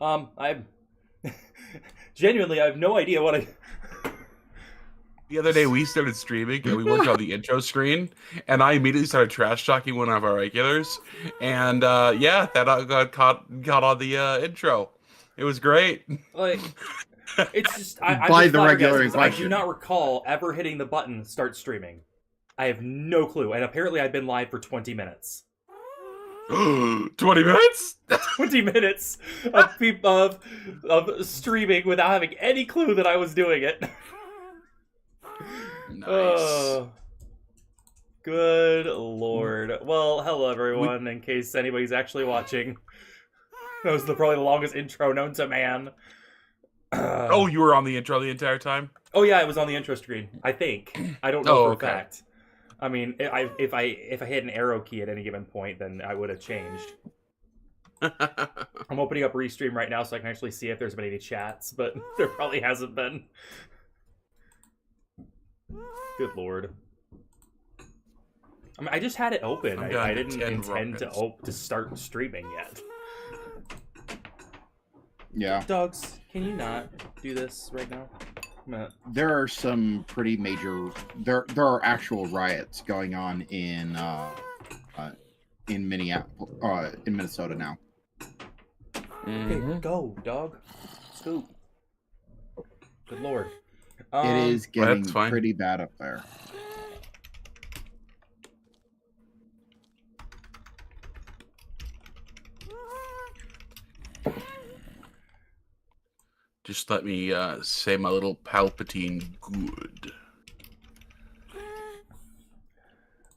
I'm genuinely, I have no idea what I. The other day we started streaming and we went on the intro screen, and I immediately started trash talking one of our regulars, and yeah, that got caught on the intro. It was great. Like, it's just I'm By just the regular flabbergasted in because I do question. not recall ever hitting the button start streaming. I have no clue, and apparently I've been live for 20 minutes. 20 minutes? 20 minutes of streaming without having any clue that I was doing it. Nice. Oh, good lord. Well, hello We everyone, in case anybody's actually watching. That was probably the longest intro known to man. Oh, you were on the intro the entire time? Oh yeah, it was on the intro screen. I think. I don't know Oh, for a okay. fact. I mean, if I hit an arrow key at any given point, then I would have changed. I'm opening up Restream right now so I can actually see if there's been any chats, but there probably hasn't been. Good lord. I mean, I just had it open. I'm down I to didn't 10 intend rockets. to start streaming yet. Yeah. Dogs, can you not do this right now? There are some pretty major. There are actual riots going on in Minneapolis, in Minnesota now. Okay, go, dog. Scoop. Good lord. It is getting That's fine. pretty bad up there. Just let me say my little Palpatine good.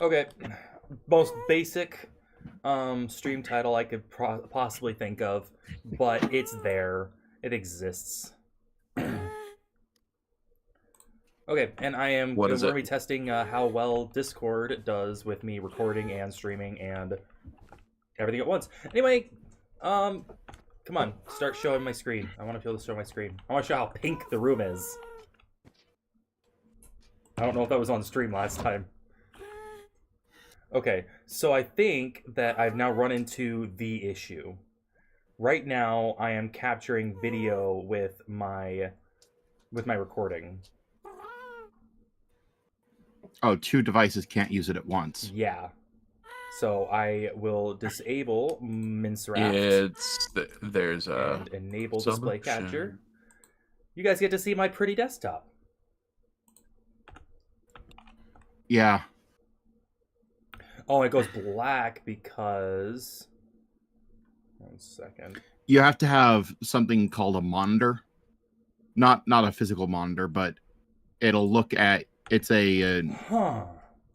Okay, most basic stream title I could possibly think of, but it's there. It exists. Okay, and I am What we're is going to it? be testing how well Discord does with me recording and streaming and everything at once. Anyway, come on, start showing my screen. I want to be able to show my screen. I want to show how pink the room is. I don't know if that was on stream last time. Okay, so I think that I've now run into the issue. Right now, I am capturing video with my recording. Oh, two devices can't use it at once. Yeah. So I will disable Minecraft There's a and enable display solution. capture. You guys get to see my pretty desktop. Yeah. Oh, it goes black because... 1 second. You have to have something called a monitor. Not a physical monitor, but it'll look at it's a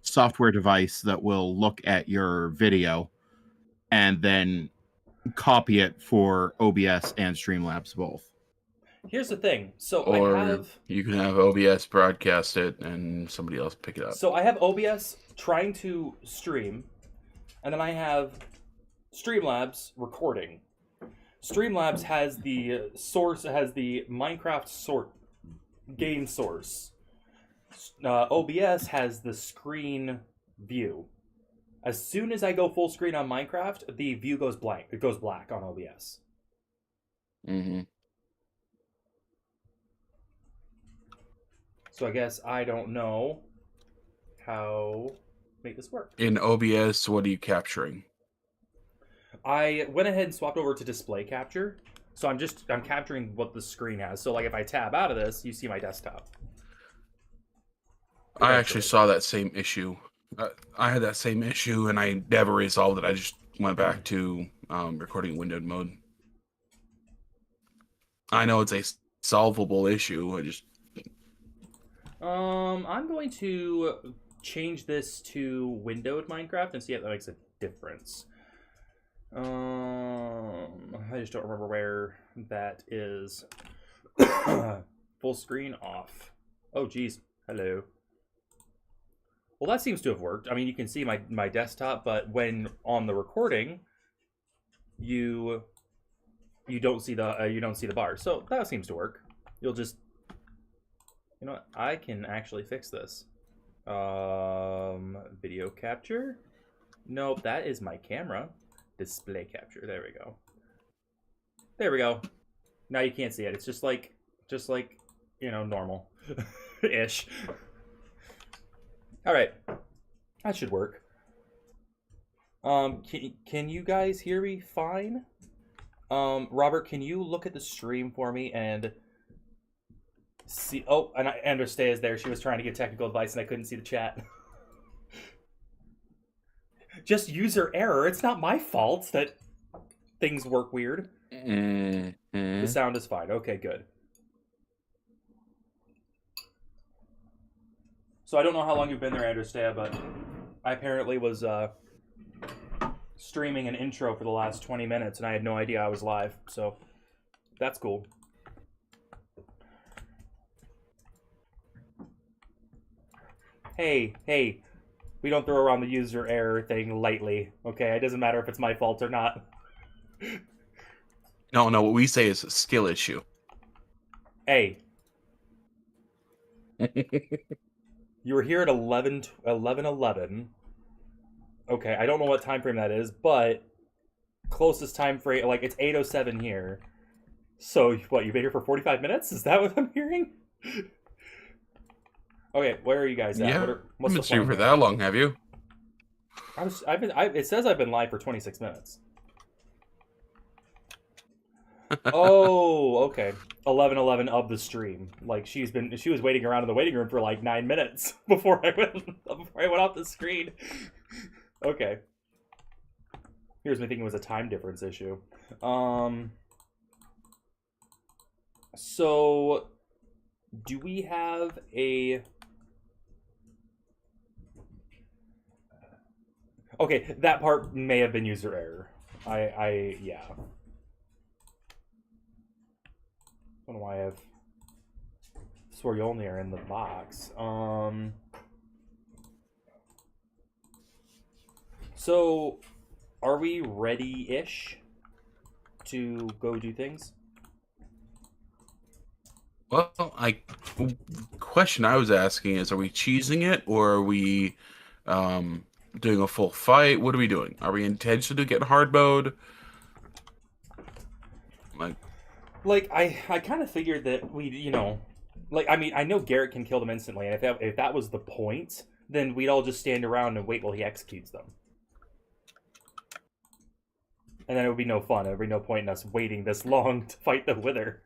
software device that will look at your video and then copy it for OBS and Streamlabs both. Here's the thing. So Or I have... you can have OBS broadcast it and somebody else pick it up. So I have OBS trying to stream, and then I have Streamlabs recording. Streamlabs has the source, has the Minecraft game source. OBS has the screen view. As soon as I go full screen on Minecraft, the view goes blank. It goes black on OBS. Mm-hmm. So I guess I don't know how to make this work. In OBS, what are you capturing? I went ahead and swapped over to display capture. So I'm capturing what the screen has. So like if I tab out of this, you see my desktop. I actually saw that same issue. I had that same issue and I never resolved it. I just went back to recording windowed mode. I know it's a solvable issue. I'm going to change this to windowed Minecraft and see if that makes a difference. I just don't remember where that is. Full screen off. Oh, geez. Hello. Well, that seems to have worked. I mean, you can see my desktop, but when on the recording, you don't see the bar. So that seems to work. You'll just, you know what? I can actually fix this. Video capture. Nope, that is my camera. Display capture. There we go. There we go. Now you can't see it. It's just like normal ish. All right, that should work. Can you guys hear me fine? Robert, can you look at the stream for me and see? Oh, and Andrea is there. She was trying to get technical advice, and I couldn't see the chat. Just user error. It's not my fault that things work weird. Mm-hmm. The sound is fine. Okay, good. So I don't know how long you've been there, Andrea, but I apparently was streaming an intro for the last 20 minutes, and I had no idea I was live. So that's cool. Hey, we don't throw around the user error thing lightly, okay? It doesn't matter if it's my fault or not. No, what we say is a skill issue. Hey. You were here at 11:11. Okay, I don't know what time frame that is, but closest time frame, like, it's 8:07 here. So, what, you've been here for 45 minutes? Is that what I'm hearing? Okay, where are you guys at? Yeah, what's I've the been streaming for plan? that long, have you? It says I've been live for 26 minutes. Oh, okay. 11:11 of the stream. Like, she was waiting around in the waiting room for like 9 minutes before I went off the screen. Okay. Here's me thinking it was a time difference issue. So do we have a... Okay, that part may have been user error. Yeah. I don't know why I've swore you only are in the box. So are we ready-ish to go do things? Well, question I was asking is, are we cheesing it, or are we doing a full fight? What are we doing? Are we intentionally getting hard mode? Like, I kind of figured that we, like, I mean, I know Garrett can kill them instantly, and if that was the point, then we'd all just stand around and wait while he executes them. And then it would be no fun. There would be no point in us waiting this long to fight the Wither.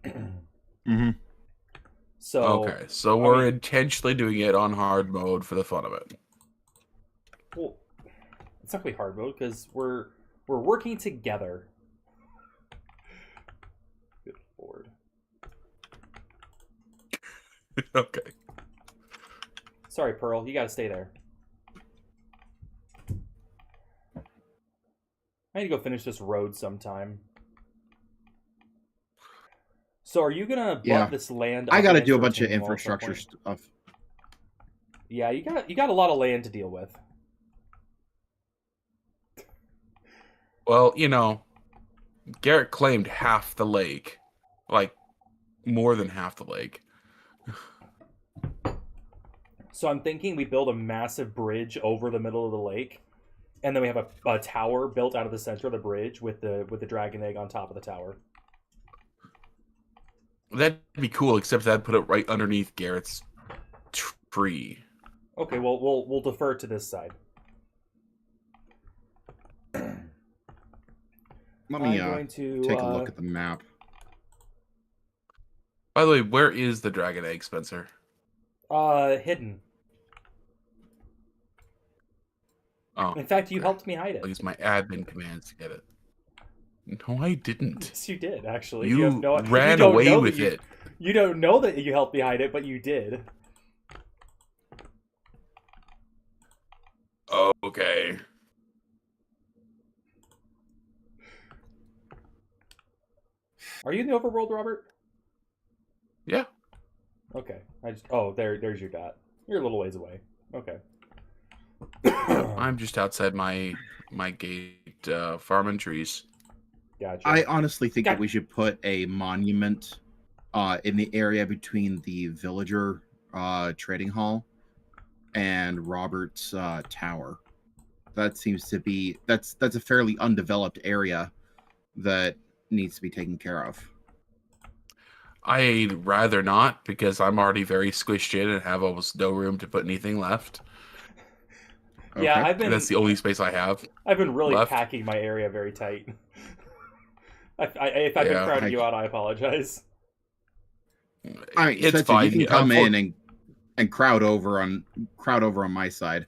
Mm-hmm. So Okay, so we're intentionally doing it on hard mode for the fun of it. Well, it's not really hard mode because we're working together. Good lord. Okay. Sorry, Pearl. You gotta stay there. I need to go finish this road sometime. So are you gonna butt this land? I gotta up do a bunch of retaining wall at some infrastructure point? stuff. Yeah, you got a lot of land to deal with. Well, Garrett claimed half the lake. Like, more than half the lake. So I'm thinking we build a massive bridge over the middle of the lake, and then we have a tower built out of the center of the bridge with the dragon egg on top of the tower. That'd be cool, except that'd put it right underneath Garrett's tree. Okay, well we'll defer to this side. Let me going to take a look at the map. By the way, where is the dragon egg, Spencer? Hidden. Oh, In fact, you helped me hide it. I'll use my admin commands to get it. No, I didn't. Yes, you did, actually. You ran away with it. You don't know that you helped me hide it, but you did. Okay. Are you in the overworld, Robert? Yeah. Okay. There's your dot. You're a little ways away. Okay. I'm just outside my gate, farming trees. Gotcha. I honestly think that we should put a monument in the area between the villager trading hall and Robert's tower. That seems to be that's a fairly undeveloped area that needs to be taken care of? I'd rather not, because I'm already very squished in and have almost no room to put anything left. Yeah, Okay. That's the only space I have. I've been really left. packing my area very tight. If I've been Yeah, crowding you out, I apologize. I mean, It's Spencer, fine. you can come in and crowd over on my side.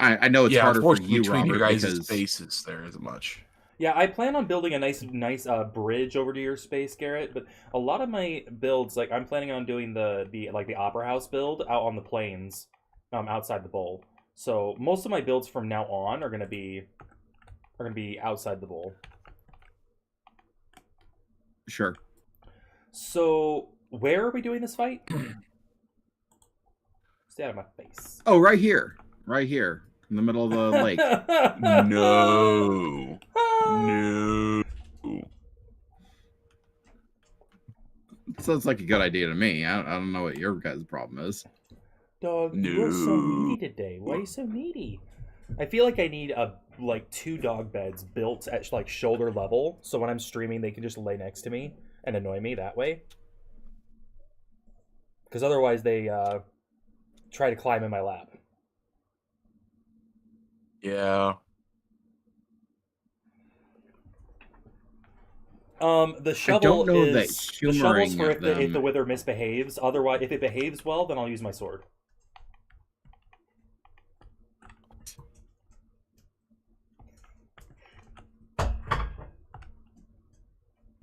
I know it's harder for unfortunately, you, between Robert, your guys' because spaces, there isn't much. Yeah, I plan on building a nice bridge over to your space, Garrett. But a lot of my builds, like I'm planning on doing the opera house build out on the plains, outside the bowl. So most of my builds from now on are gonna be outside the bowl. sure. So where are we doing this fight? Stay out of my face. Oh, right here, in the middle of the lake. No. No. Sounds like a good idea to me. I don't know what your guys' problem is. Dog, you're so needy today. Why are you so needy? I feel like I need like 2 dog beds built at like shoulder level, so when I'm streaming, they can just lay next to me and annoy me that way. Because otherwise, they try to climb in my lap. Yeah. The shovel don't know is that the shovel's for if humoring the wither misbehaves. Otherwise, if it behaves well, then I'll use my sword.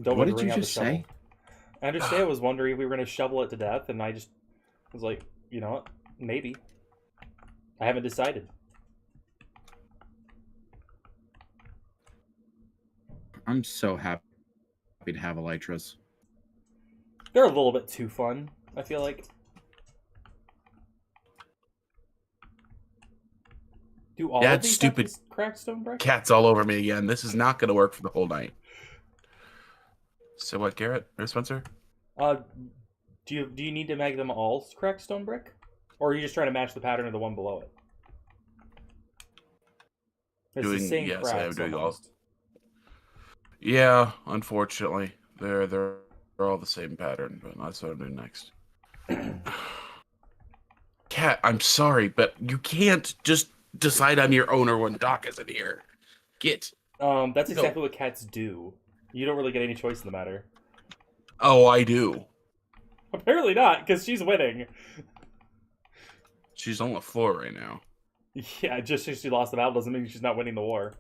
Don't What want to did you wring out the just shovel. say? I understand. I was wondering if we were going to shovel it to death, and I just was like, you know what? Maybe. I haven't decided. I'm so happy to have elytras. They're a little bit too fun, I feel like. Do all of That these stupid have this cracked stone brick? cat's all over me again. This is not going to work for the whole night. So what, Garrett or Spencer? Do you need to make them all cracked stone brick? Or are you just trying to match the pattern of the one below it? It's the same Yes, I am cracks doing all. almost. Yeah, unfortunately, they're all the same pattern, but that's what I'm doing next. Cat, I'm sorry, but you can't just decide I'm your owner when Doc isn't here. Get. That's exactly what cats do. You don't really get any choice in the matter. Oh, I do. Apparently not, because she's winning. She's on the floor right now. Yeah, just because she lost the battle doesn't mean she's not winning the war.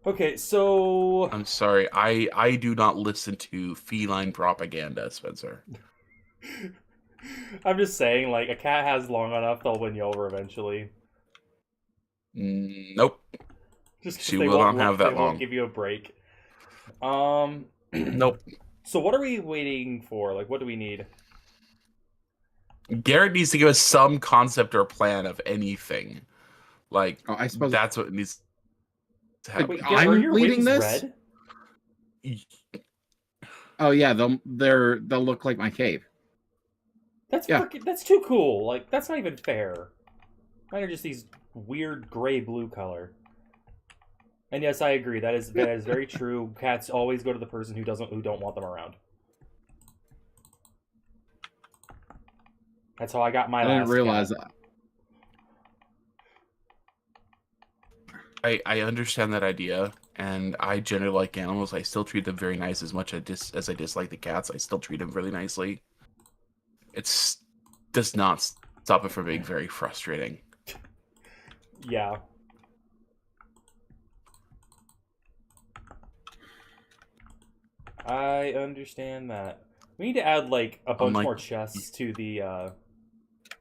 Okay, so... I'm sorry, I do not listen to feline propaganda, Spencer. I'm just saying, like, a cat has long enough, they'll win you over eventually. Nope. Just 'cause She they will won't not have they that won't long. give you a break. Nope. So what are we waiting for? Like, what do we need? Garrett needs to give us some concept or plan of anything. Like, Oh, I suppose that's what needs to happen. Wait, I'm are your leading wings this? red? Oh yeah, they'll look like my cave. That's Yeah. that's too cool. Like, that's not even fair. Mine are just these weird gray-blue color. And yes, I agree. That is very true. Cats always go to the person who don't want them around. That's how I got my I last didn't realize cat. that. I understand that idea, and I generally like animals. I still treat them very nice as much as I dislike the cats. I still treat them really nicely. It's does not stop it from being very frustrating. Yeah. I understand that. We need to add, like, a bunch more chests to the,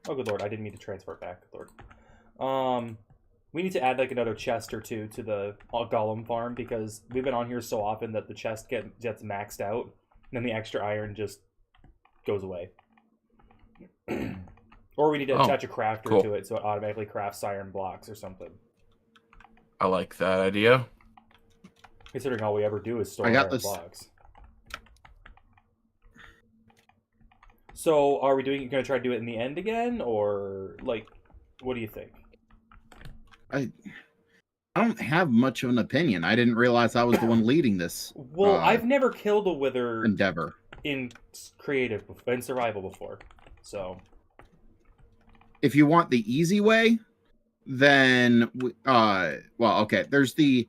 Oh, good lord, I didn't mean to transfer it back. Good lord. We need to add, like, another chest or two to the golem farm, because we've been on here so often that the chest gets maxed out, and then the extra iron just goes away. Or we need to attach a crafter to it so it automatically crafts iron blocks or something. I like that idea. Considering all we ever do is store iron blocks. So, are we going to try to do it in the end again, or like, what do you think? I don't have much of an opinion. I didn't realize I was the one leading this Well, I've never killed a wither endeavor. in creative in survival before, so If you want the easy way, then well, okay. There's the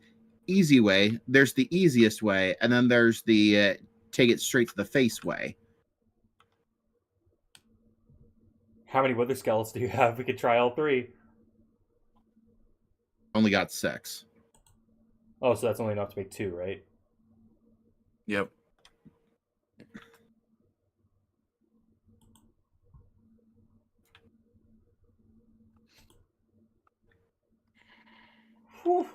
easy way. There's the easiest way, and then there's the take it straight to the face way. how many wither skeletons do you have? We could try all 3. Only got 6. Oh, so that's only enough to make 2, right? Yep. Whew.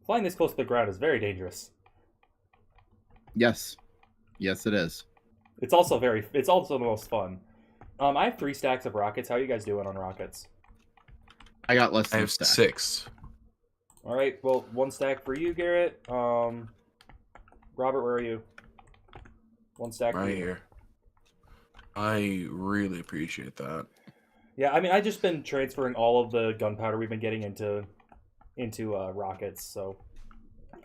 Flying this close to the ground is very dangerous. Yes, yes, it is. It's also the most fun. I have 3 stacks of rockets. How are you guys doing on rockets? I got less I than have a stack. 6. All right, well, 1 stack for you, Garrett. Robert, where are you? 1 stack for Right you. here. I really appreciate that. Yeah, I mean, I've just been transferring all of the gunpowder we've been getting into rockets, so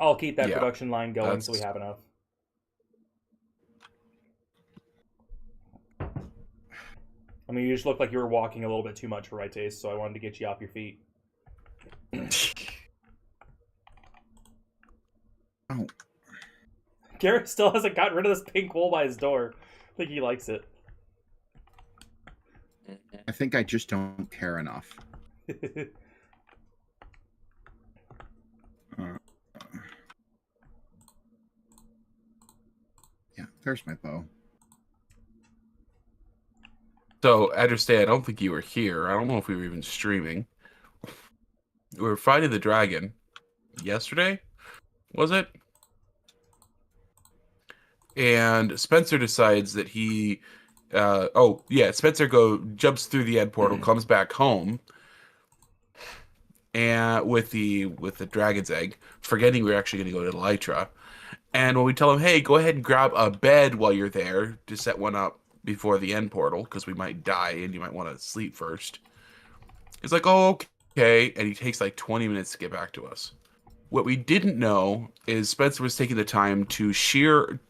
I'll keep that production line going so we have enough. I mean, you just look like you were walking a little bit too much for my taste, so I wanted to get you off your feet. Oh. Garrett still hasn't gotten rid of this pink wool by his door. I think he likes it. I think I just don't care enough. Yeah, there's my bow. So, Adderstay, I don't think you were here. I don't know if we were even streaming. We were fighting the dragon yesterday, was it? And Spencer decides that he... Spencer jumps through the end portal, comes back home, and with the dragon's egg, forgetting we are actually going to go to Elytra. And when we tell him, hey, go ahead and grab a bed while you're there to set one up before the end portal, because we might die and you might want to sleep first. He's like, oh, okay. And he takes like 20 minutes to get back to us. What we didn't know is Spencer was taking the time to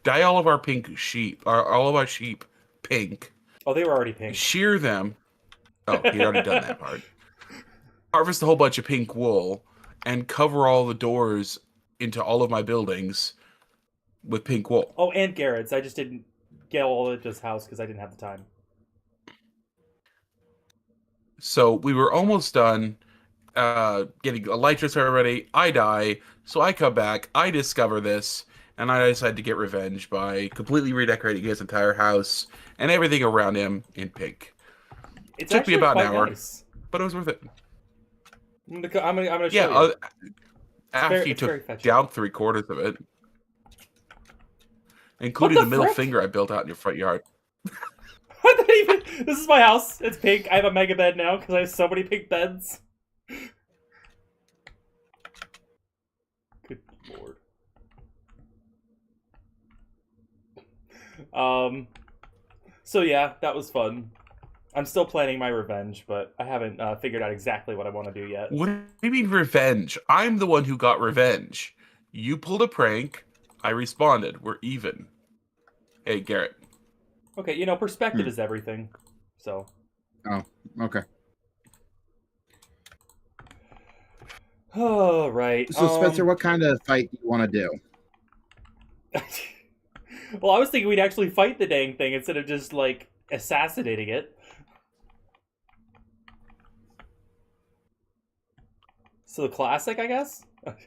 dye all of our pink sheep, all of our sheep pink. Oh, they were already pink. Shear them. Oh, he'd already done that part. Harvest a whole bunch of pink wool and cover all the doors into all of my buildings with pink wool. Oh, and Garrett's. I just didn't get all at his house because I didn't have the time. So we were almost done getting Elytra already. I die, so I come back. I discover this, and I decide to get revenge by completely redecorating his entire house and everything around him in pink. It took me about an hour, nice. but it was worth it. I'm gonna show you. After you took down 3/4 of it, including the middle finger I built out in your front yard. This is my house. It's pink. I have a mega bed now because I have so many pink beds. Good lord. So yeah, that was fun. I'm still planning my revenge, but I haven't figured out exactly what I want to do yet. What do you mean revenge? I'm the one who got revenge. You pulled a prank. I responded. We're even. Hey, Garrett. Okay, perspective is everything. So. Oh, okay. Oh, right. So, Spencer, what kind of fight do you want to do? Well, I was thinking we'd actually fight the dang thing instead of just, assassinating it. So the classic, I guess?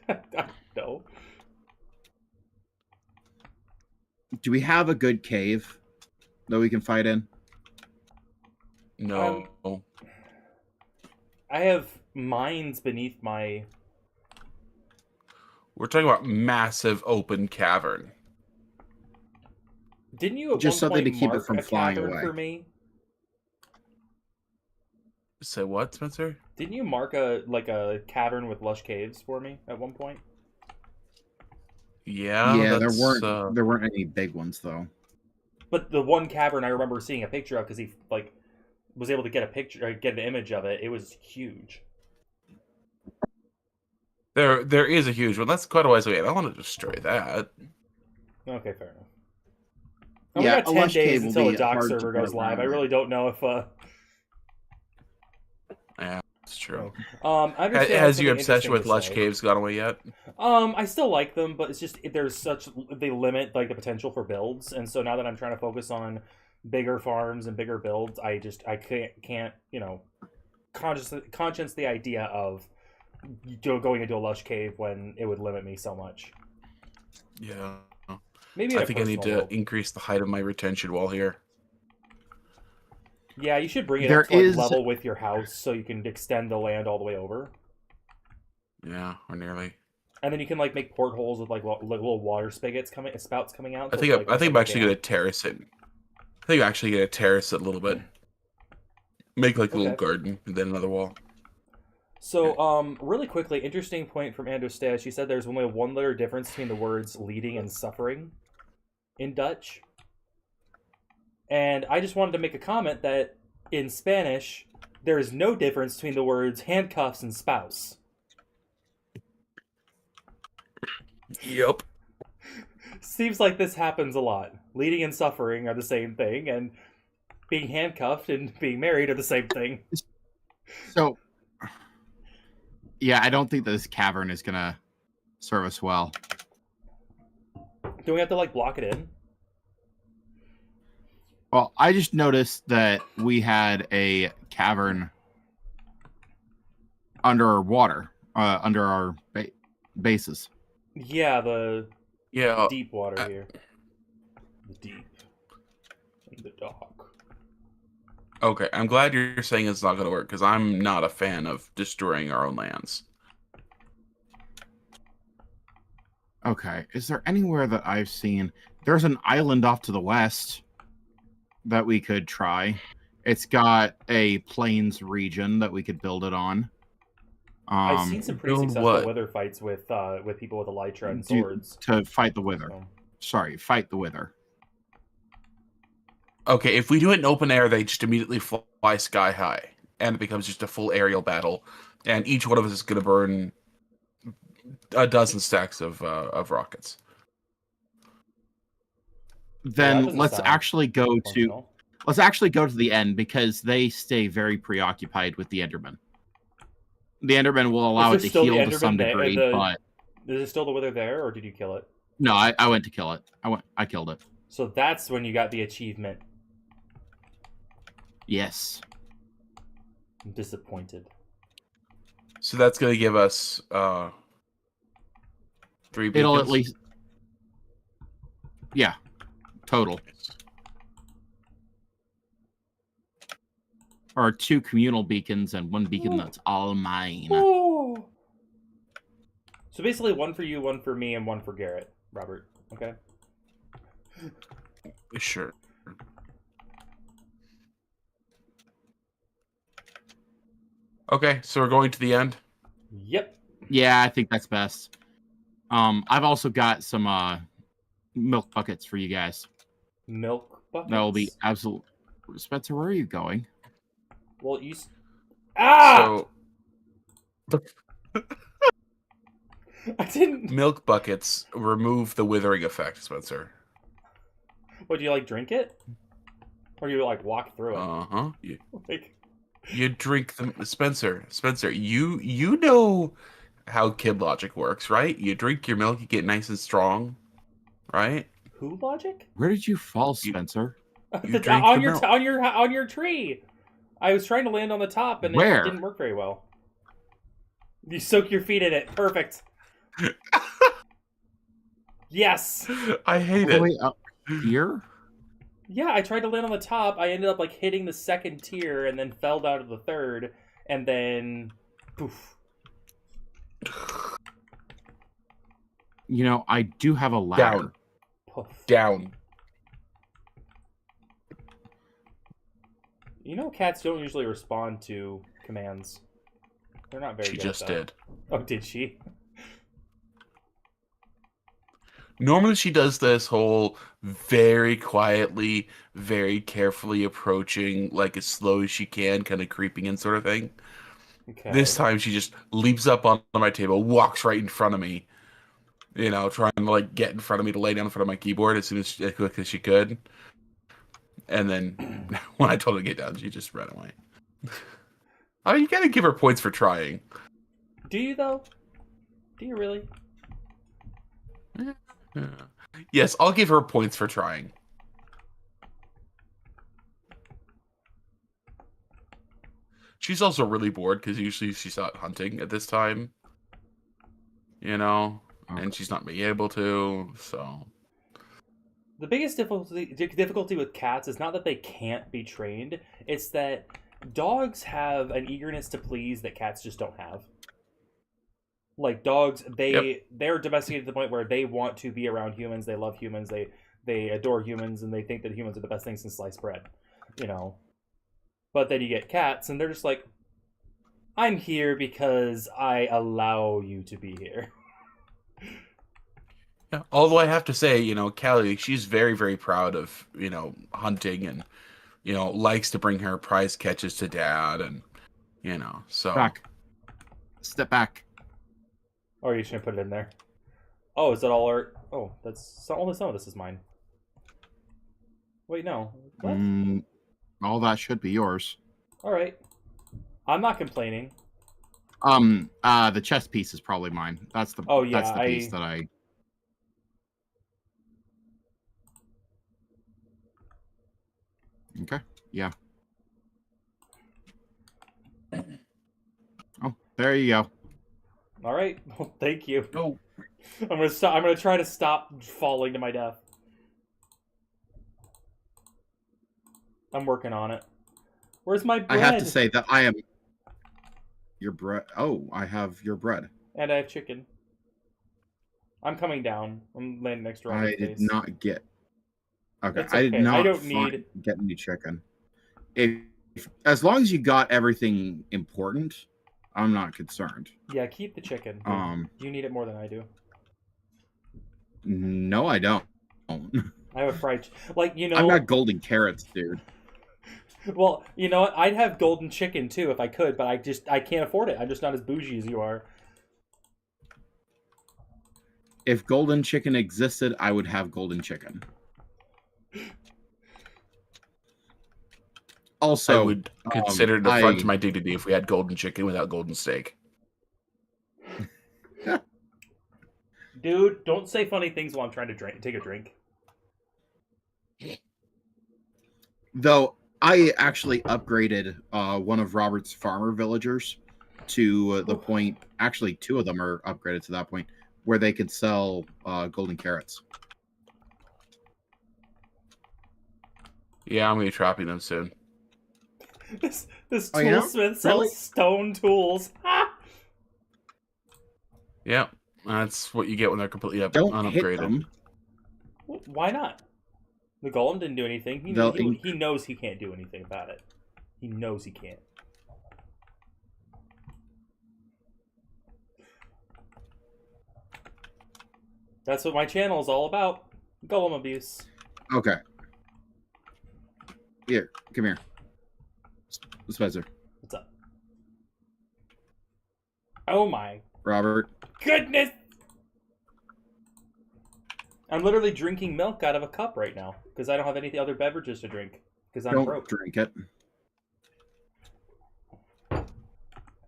I don't know. Do we have a good cave that we can fight in? No. I have mines beneath my... We're talking about massive open cavern. Didn't you at just one something point to keep mark it from a flying cavern away? for me? Say what, Spencer? Didn't you mark a cavern with lush caves for me at one point? Yeah, there weren't any big ones though. But the one cavern I remember seeing a picture of because he was able to get a picture, get an image of it. It was huge. There is a huge one. That's quite a ways away. I don't want to destroy that. Okay, fair enough. And Yeah, we a got 10 lush days cave will until the be dock hard to server get goes live. I around. really don't know if Yeah, that's true. I understand Has something your obsession interesting with to lush say. caves gone away yet? I still like them, but it's just they limit like the potential for builds, and so now that I'm trying to focus on bigger farms and bigger builds, I can't conscience the idea of going into a lush cave when it would limit me so much. Yeah. Maybe I think I need to level. increase the height of my retention wall here. Yeah, you should bring it There up to like, is- level with your house so you can extend the land all the way over. Yeah, or nearly. And then you can like make portholes with like little water spouts coming out. I think I'm actually gonna terrace it. I think I'm actually gonna terrace it a little bit. Make like a little garden and then another wall. So, really quickly, interesting point from Androstad. She said there's only a one-letter difference between the words leading and suffering in Dutch. And I just wanted to make a comment that in Spanish, there is no difference between the words handcuffs and spouse. Yep. Seems like this happens a lot. Leading and suffering are the same thing, and being handcuffed and being married are the same thing. So, yeah, I don't think this cavern is gonna serve us well. Do we have to like block it in? Well, I just noticed that we had a cavern under water, under our bases. Yeah, the deep water here. The deep. In the dock. Okay, I'm glad you're saying it's not going to work, because I'm not a fan of destroying our own lands. Okay, is there anywhere that I've seen? There's an island off to the west that we could try. It's got a plains region that we could build it on. I've seen some pretty successful wither fights with people with elytra and swords. To fight the wither. So. Sorry, fight the wither. Okay, if we do it in open air, they just immediately fly sky high, and it becomes just a full aerial battle, and each one of us is going to burn a dozen stacks of rockets. Then let's actually go to the end, because they stay very preoccupied with the Enderman. The Enderman will allow it to heal to some degree, but is it still the wither there, or did you kill it? No, I went to kill it. I killed it. So that's when you got the achievement. Yes. I'm disappointed. So that's going to give us 3 beacons? It'll at least... Yeah. Total. Or 2 communal beacons and 1 beacon that's all mine. Ooh. So basically 1 for you, 1 for me, and 1 for Garrett, Robert. Okay? Sure. Okay, so we're going to the end? Yep. Yeah, I think that's best. I've also got some milk buckets for you guys. Milk buckets? That'll be absolute... Spencer, where are you going? Well, you... Ah! So... I didn't... Milk buckets remove the withering effect, Spencer. What, do you, like, drink it? Or do you, like, walk through it? Uh-huh. Like... You drink them, Spencer, you know how kid logic works, right? You drink your milk, you get nice and strong, right? Who logic? Where did you fall, Spencer? On your tree. I was trying to land on the top and it didn't work very well. You soak your feet in it. Perfect. Yes. I hate it. Wait, up here? Yeah, I tried to land on the top. I ended up like hitting the 2nd tier and then fell down to the 3rd, and then poof. You know, I do have a ladder. Down. Poof. Down. You know, cats don't usually respond to commands. They're not very good. She just did. Oh, did she? Normally she does this whole very quietly, very carefully approaching, like as slow as she can, kind of creeping in sort of thing. Okay. This time she just leaps up on my table, walks right in front of me, you know, trying to like get in front of me to lay down in front of my keyboard as quick as she could. And then when I told her to get down, she just ran away. Oh, you gotta give her points for trying. Do you though? Do you really? Yes, I'll give her points for trying. She's also really bored because usually she's out hunting at this time. You know, and she's not being able to, so. The biggest difficulty with cats is not that they can't be trained, it's that dogs have an eagerness to please that cats just don't have. Like dogs, they're domesticated to the point where they want to be around humans, they love humans, they adore humans, and they think that humans are the best thing since sliced bread, you know. But then you get cats, and they're just like, I'm here because I allow you to be here. Yeah. Although I have to say, you know, Callie, she's very, very proud of, you know, hunting and, you know, likes to bring her prize catches to dad and, you know, so. Back. Step back. Or are you just gonna put it in there? Oh, is that all our... Oh, that's... Only some of this is mine. Wait, no. What? All that should be yours. Alright. I'm not complaining. The chess piece is probably mine. That's the that's the piece that I... Okay, yeah. Oh, there you go. All right. Well, thank you. Oh. I'm gonna stop. I'm gonna try to stop falling to my death. I'm working on it. Where's my bread? I have to say that I am your bread. Oh, I have your bread. And I have chicken. I'm coming down. I'm laying next to Robin's I did face. not get. Okay, It's I did okay. not I don't need get any chicken. As long as you got everything important, I'm not concerned. Yeah, keep the chicken. You need it more than I do. No, I don't. I have a fried... Like, you know... I've got golden carrots, dude. Well, you know what? I'd have golden chicken, too, if I could, but I can't afford it. I'm just not as bougie as you are. If golden chicken existed, I would have golden chicken. Also, I would consider it an affront to my dignity if we had golden chicken without golden steak. Dude, don't say funny things while I'm trying to take a drink. Though, I actually upgraded one of Robert's farmer villagers to the point... Actually, two of them are upgraded to that point, where they could sell golden carrots. Yeah, I'm going to be trapping them soon. This Oh, you know? toolsmith sells Really? stone tools. Yeah, that's what you get when they're completely Don't hit unupgraded. them. Why not? The golem didn't do anything. He knows he can't do anything about it. He knows he can't. That's what my channel is all about. Golem abuse. Okay. Here, come here. Spencer. What's up? Oh my Robert. goodness! I'm literally drinking milk out of a cup right now because I don't have any other beverages to drink because I'm Don't broke. drink it.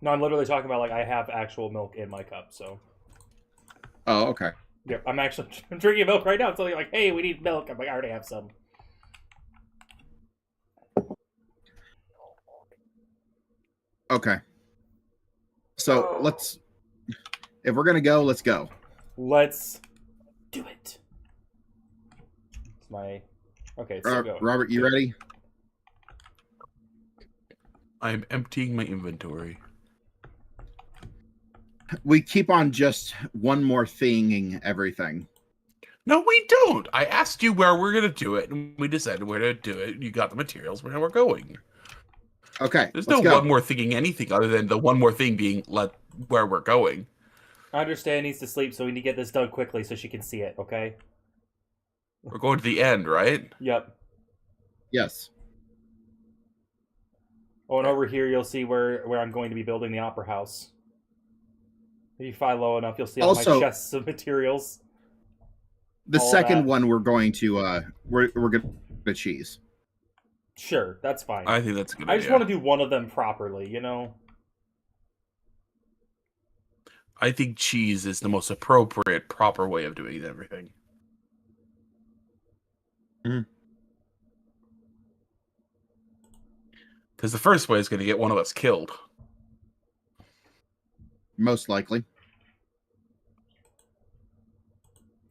No, I'm literally talking about like I have actual milk in my cup, so. Oh, okay. Yeah, I'm drinking milk right now. It's only like, hey, we need milk. I'm like, I already have some. Okay. So let's... If we're going to go, let's go. Let's do it. It's my... Okay, so go. Robert, you ready? I'm emptying my inventory. We keep on just one more thinging everything. No, we don't. I asked you where we're going to do it, and we decided where to do it. You got the materials where we're going. Okay, There's let's no go. one more thinking anything other than the one more thing being where we're going. I understand needs to sleep, so we need to get this done quickly so she can see it, okay? We're going to the end, right? Yep. Yes. Oh, and over here you'll see where I'm going to be building the opera house. If you fly low enough, you'll see all Also- my chests of materials. The All second that. one we're going to we're going to cheese. Sure, that's fine. I think that's a good I idea. just want to do one of them properly, you know? I think cheese is the most appropriate, proper way of doing everything. Because the first way is going to get one of us killed. Most likely.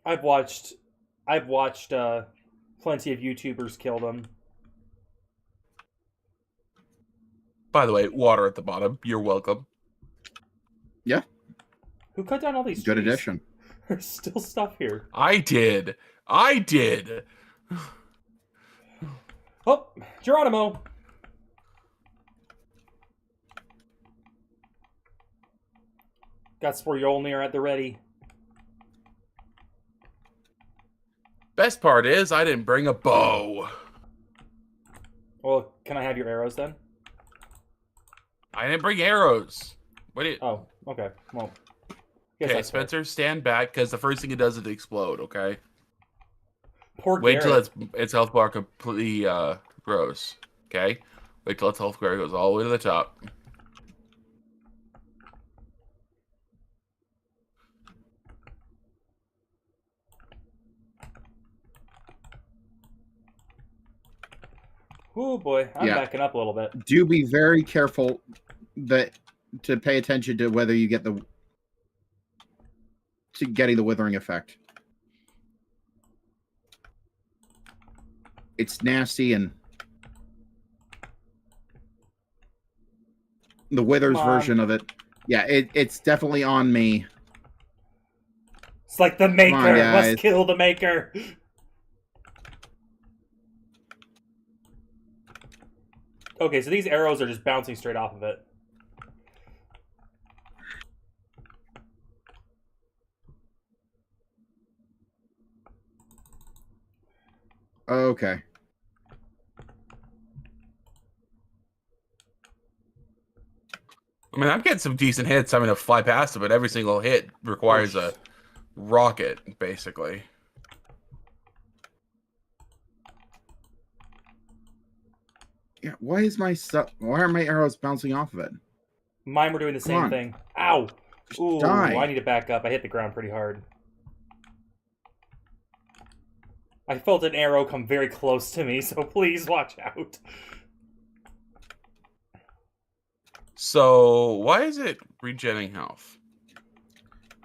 I've watched plenty of YouTubers kill them. By the way, water at the bottom. You're welcome. Yeah. Who cut down all these Good trees? addition. There's still stuff here. I did. I did. Oh, Geronimo. Got Sporyolnir at the ready. Best part is I didn't bring a bow. Well, can I have your arrows then? I didn't bring arrows. What do you... Oh, okay. Well, guess Okay, that's fair. Spencer, stand back because the first thing it does is explode. Okay. Poor Wait till Garrett. its health bar completely grows. Okay. Wait till its health bar goes all the way to the top. Oh boy, I'm Yeah. backing up a little bit. Do be very careful to pay attention to whether you get getting the withering effect. It's nasty, and the withers Come on. version of it. Yeah, it's definitely on me. It's like the maker. on, guys. Let's kill the maker. Okay, so these arrows are just bouncing straight off of it. Okay. I mean, I'm getting some decent hits. I'm going to fly past it, but every single hit requires a rocket, basically. Yeah, why are my arrows bouncing off of it? Mine were doing the same on. thing. Ow! Just Ooh, die. I need to back up. I hit the ground pretty hard. I felt an arrow come very close to me, so please watch out. So, why is it regenerating health?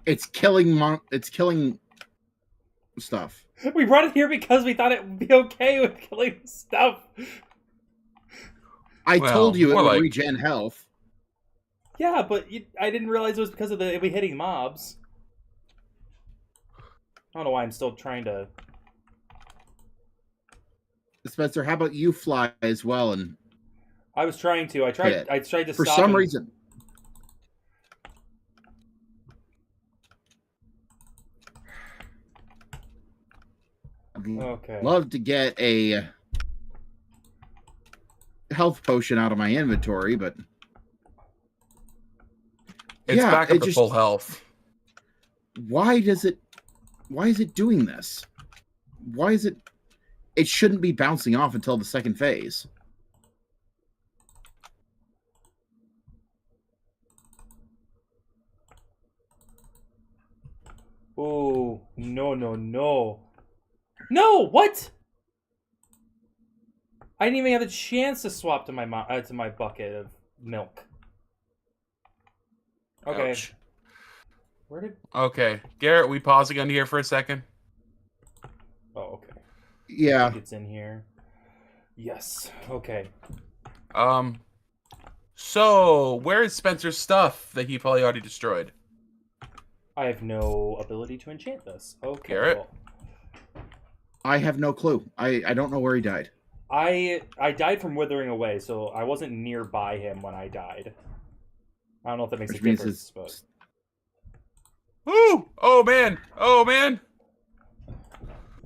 It's killing stuff. We brought it here because we thought it would be okay with killing stuff. I Well, told you it more would like- regen health. Yeah, but I didn't realize it was because of it be hitting mobs. I don't know why I'm still trying to... Spencer, how about you fly as well? And I was trying to. I tried to for stop some him. reason, I'd Okay. love to get a health potion out of my inventory, but It's Yeah, back up it to just- full health. why is it doing this? Why is it shouldn't be bouncing off until the second phase. Oh, no, no, no. No, what? I didn't even have a chance to swap to my bucket of milk. Okay. Ouch. Where did... Okay, Garrett, we pausing on here for a second? Oh, okay. Yeah, It's in here. Yes. Okay. So, where is Spencer's stuff that he probably already destroyed? I have no ability to enchant this. Okay. Garrett? Well, I have no clue. I don't know where he died. I died from withering away, so I wasn't nearby him when I died. I don't know if that makes Which a means difference, but... Ooh! Oh man! Oh man!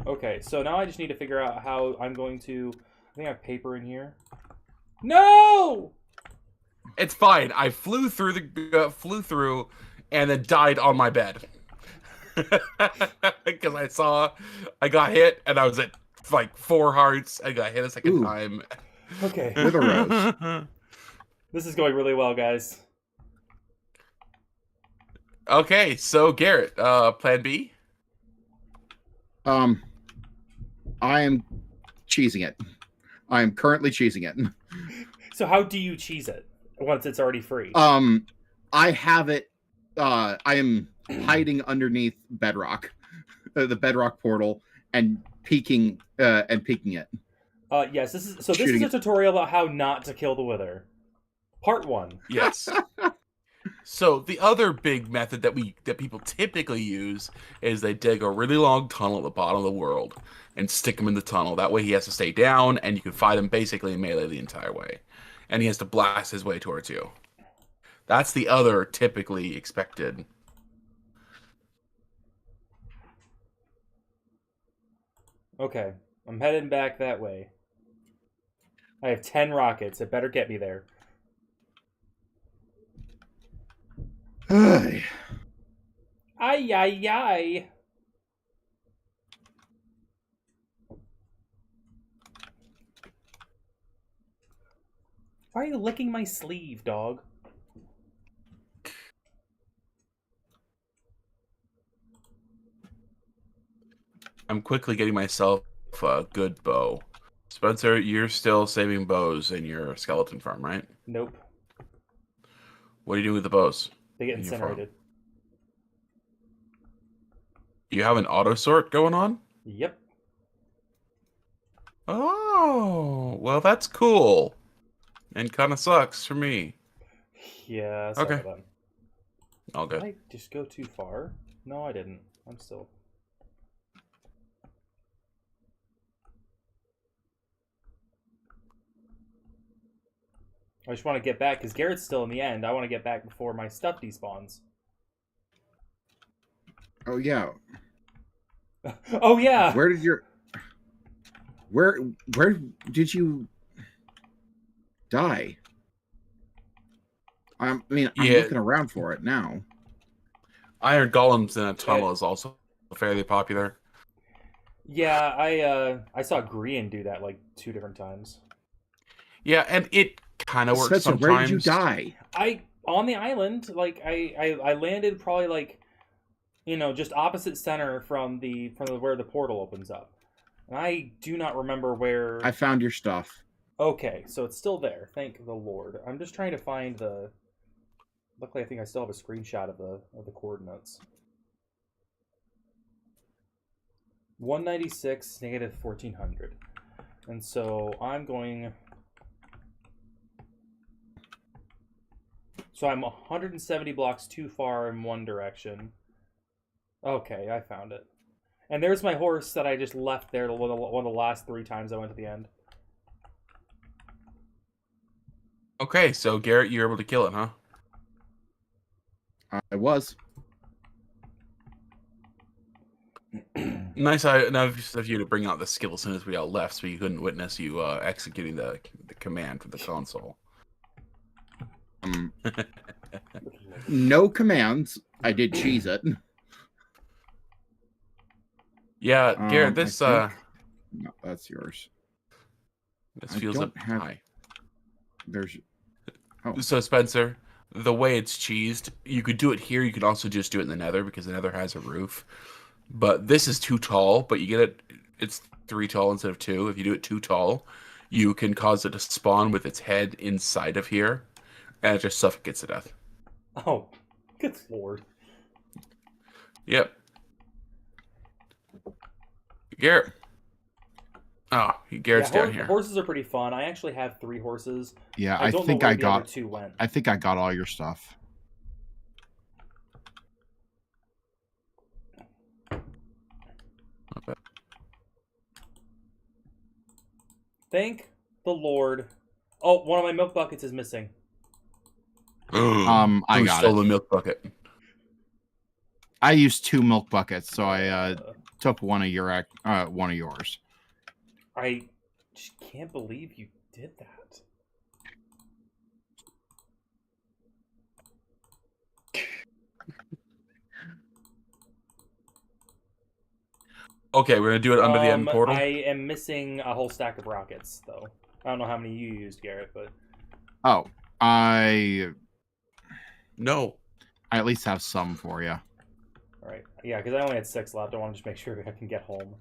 Okay, so now I just need to figure out how I'm going to... I think I have paper in here. No! It's fine. I flew through, and then died on my bed because I got hit, and I was at like 4 hearts. I got hit a second Ooh. time. Okay. With a rose. This is going really well, guys. Okay, so Garrett, plan B. I am cheesing it. I am currently cheesing it. So how do you cheese it once it's already free? I have it. I am hiding underneath Bedrock, the Bedrock portal, and peeking it. Yes, this is a tutorial about how not to kill the Wither. Part 1. Yes. So the other big method that people typically use is they dig a really long tunnel at the bottom of the world and stick him in the tunnel. That way he has to stay down, and you can fight him basically in melee the entire way, and he has to blast his way towards you. That's the other typically expected. Okay, I'm heading back that way. I have 10 rockets. It better get me there. Ay. Ay, ay, ay. Why are you licking my sleeve, dog? I'm quickly getting myself a good bow. Spencer, you're still saving bows in your skeleton farm, right? Nope. What are you doing with the bows? They get in your farm? incinerated. You have an auto sort going on? Yep. Oh, well, that's cool. And kind of sucks for me. Yeah, sorry Okay. about that. All good. Did I just go too far? No, I didn't. I'm still... I just want to get back, because Garrett's still in the end. I want to get back before my stuff despawns. Oh yeah. Oh, yeah! Where did you die? I'm looking around for it now. Iron golems in a tunnel is also fairly popular. Yeah, I saw Grian do that like 2 different times. Yeah, and it kind of works Spencer, sometimes. where did you die? On the island, like I landed probably like, you know, just opposite center from where the portal opens up. And I do not remember where. I found your stuff. Okay, so it's still there. Thank the Lord. I'm just trying to find the. Luckily, I think I still have a screenshot of the coordinates. 196 negative 1400, and so I'm going. So I'm 170 blocks too far in one direction. Okay, I found it. And there's my horse that I just left there one of the last 3 times I went to the end. Okay, so Garrett, you're able to kill it, huh? I was. Nice of you to bring out the skill as soon as we all left, so you couldn't witness you executing the command from the console. No commands. I did cheese it. Yeah, Garrett, this no, that's yours. This feels up high. There's. So Spencer, the way it's cheesed, you could do it here. You could also just do it in the Nether because the Nether has a roof. But this is too tall. But you get it. It's 3 tall instead of 2. If you do it too tall, you can cause it to spawn with its head inside of here, and it just suffocates to death. Oh, good Lord. Yep. Garrett. Oh, Garrett's down here. Horses are pretty fun. I actually have 3 horses. Yeah, I think I got 2 went. I think I got all your stuff. Okay. Thank the Lord. Oh, one of my milk buckets is missing. I got stole the milk bucket. I used 2 milk buckets, so I took one of yours. I just can't believe you did that. Okay, we're gonna do it under the end portal. I am missing a whole stack of rockets, though. I don't know how many you used, Garrett, but Oh, I No. at least have some for you. all right. Yeah, because I only had 6 left. I want to just make sure I can get home.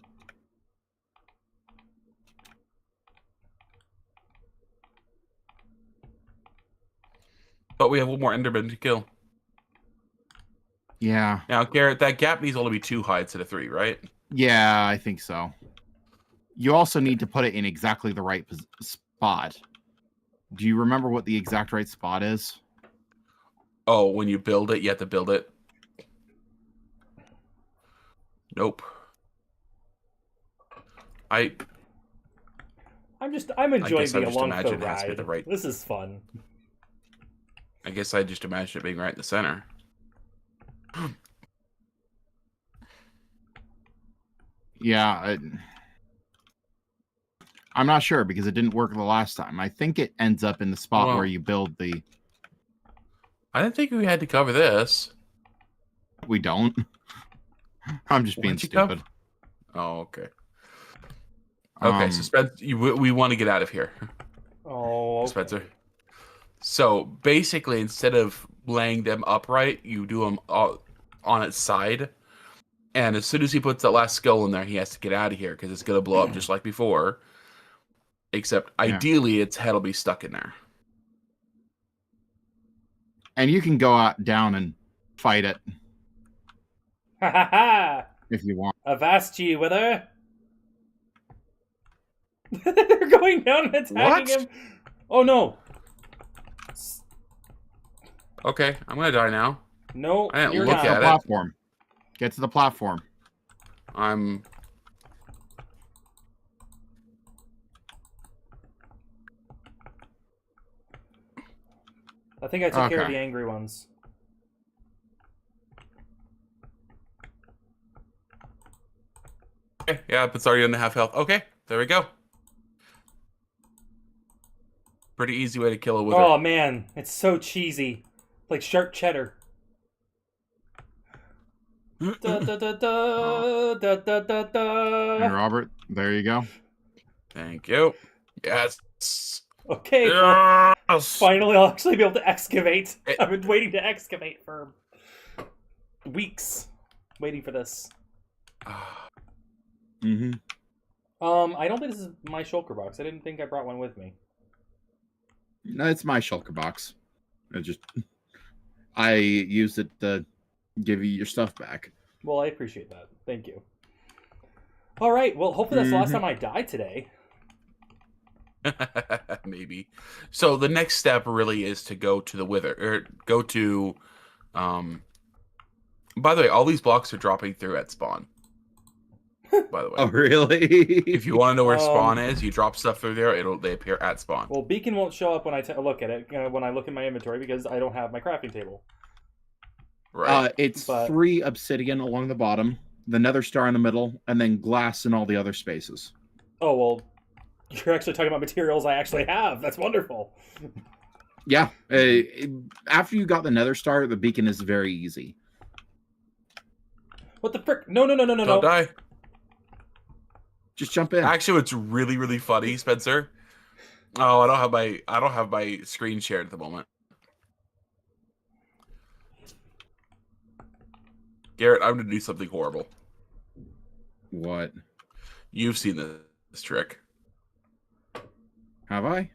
But we have one more Enderman to kill. Yeah. Now, Garrett, that gap needs only be 2 high instead of 3, right? Yeah, I think so. You also need to put it in exactly the right spot. Do you remember what the exact right spot is? Oh, when you build it, you have to build it. Nope. I'm enjoying guess I being just along for the imagine it has to be ride. the right- This is fun. I guess I just imagine it being right in the center. Yeah, I'm not sure because it didn't work the last time. I think it ends up in the spot Well, where you build the... I didn't think we had to cover this. We don't. I'm just being What'd you cover? stupid. Oh, okay. Okay, so Spencer, we want to get out of here. Oh, okay. Spencer. So basically, instead of laying them upright, you do them on its side. And as soon as he puts that last skull in there, he has to get out of here because it's going to blow up just like before. Except ideally, its head will be stuck in there. And you can go out down and fight it Ha ha ha! if you want. Avast ye, Wither! They're going down and attacking him! Oh no! Okay, I'm going to die now. No, I didn't you're look not. at it. Platform. Get to the platform. I'm... I think I took care of the angry ones. Okay, yeah, it's already on the half health. Okay, there we go. Pretty easy way to kill a wither. Oh man, it's so cheesy. Like sharp cheddar. Da, da, da, da, da, da, da, da. And Robert, there you go. Thank you. Yes. Okay, Yes. well, finally I'll actually be able to excavate. I've been waiting to excavate for weeks. Waiting for this. Mm-hmm. I don't think this is my shulker box. I didn't think I brought one with me. No, it's my shulker box. I used it to give you your stuff back. Well, I appreciate that. Thank you. All right. Well, hopefully that's the last time I die today. Maybe. So the next step really is to go to the wither, or go to. By the way, all these blocks are dropping through at spawn. By the way. Oh, really? If you want to know where spawn is, you drop stuff through there. They appear at spawn. Well, beacon won't show up when I look at it when I look in my inventory because I don't have my crafting table. Right. It's 3 obsidian along the bottom, the nether star in the middle, and then glass in all the other spaces. Oh well, you're actually talking about materials I actually have. That's wonderful. Yeah. After you got the nether star, the beacon is very easy. What the frick? No! Don't die. Just jump in. Actually, it's really, really funny, Spencer. Oh, I don't have my screen shared at the moment. Garrett, I'm gonna do something horrible. What? You've seen this trick. Have I?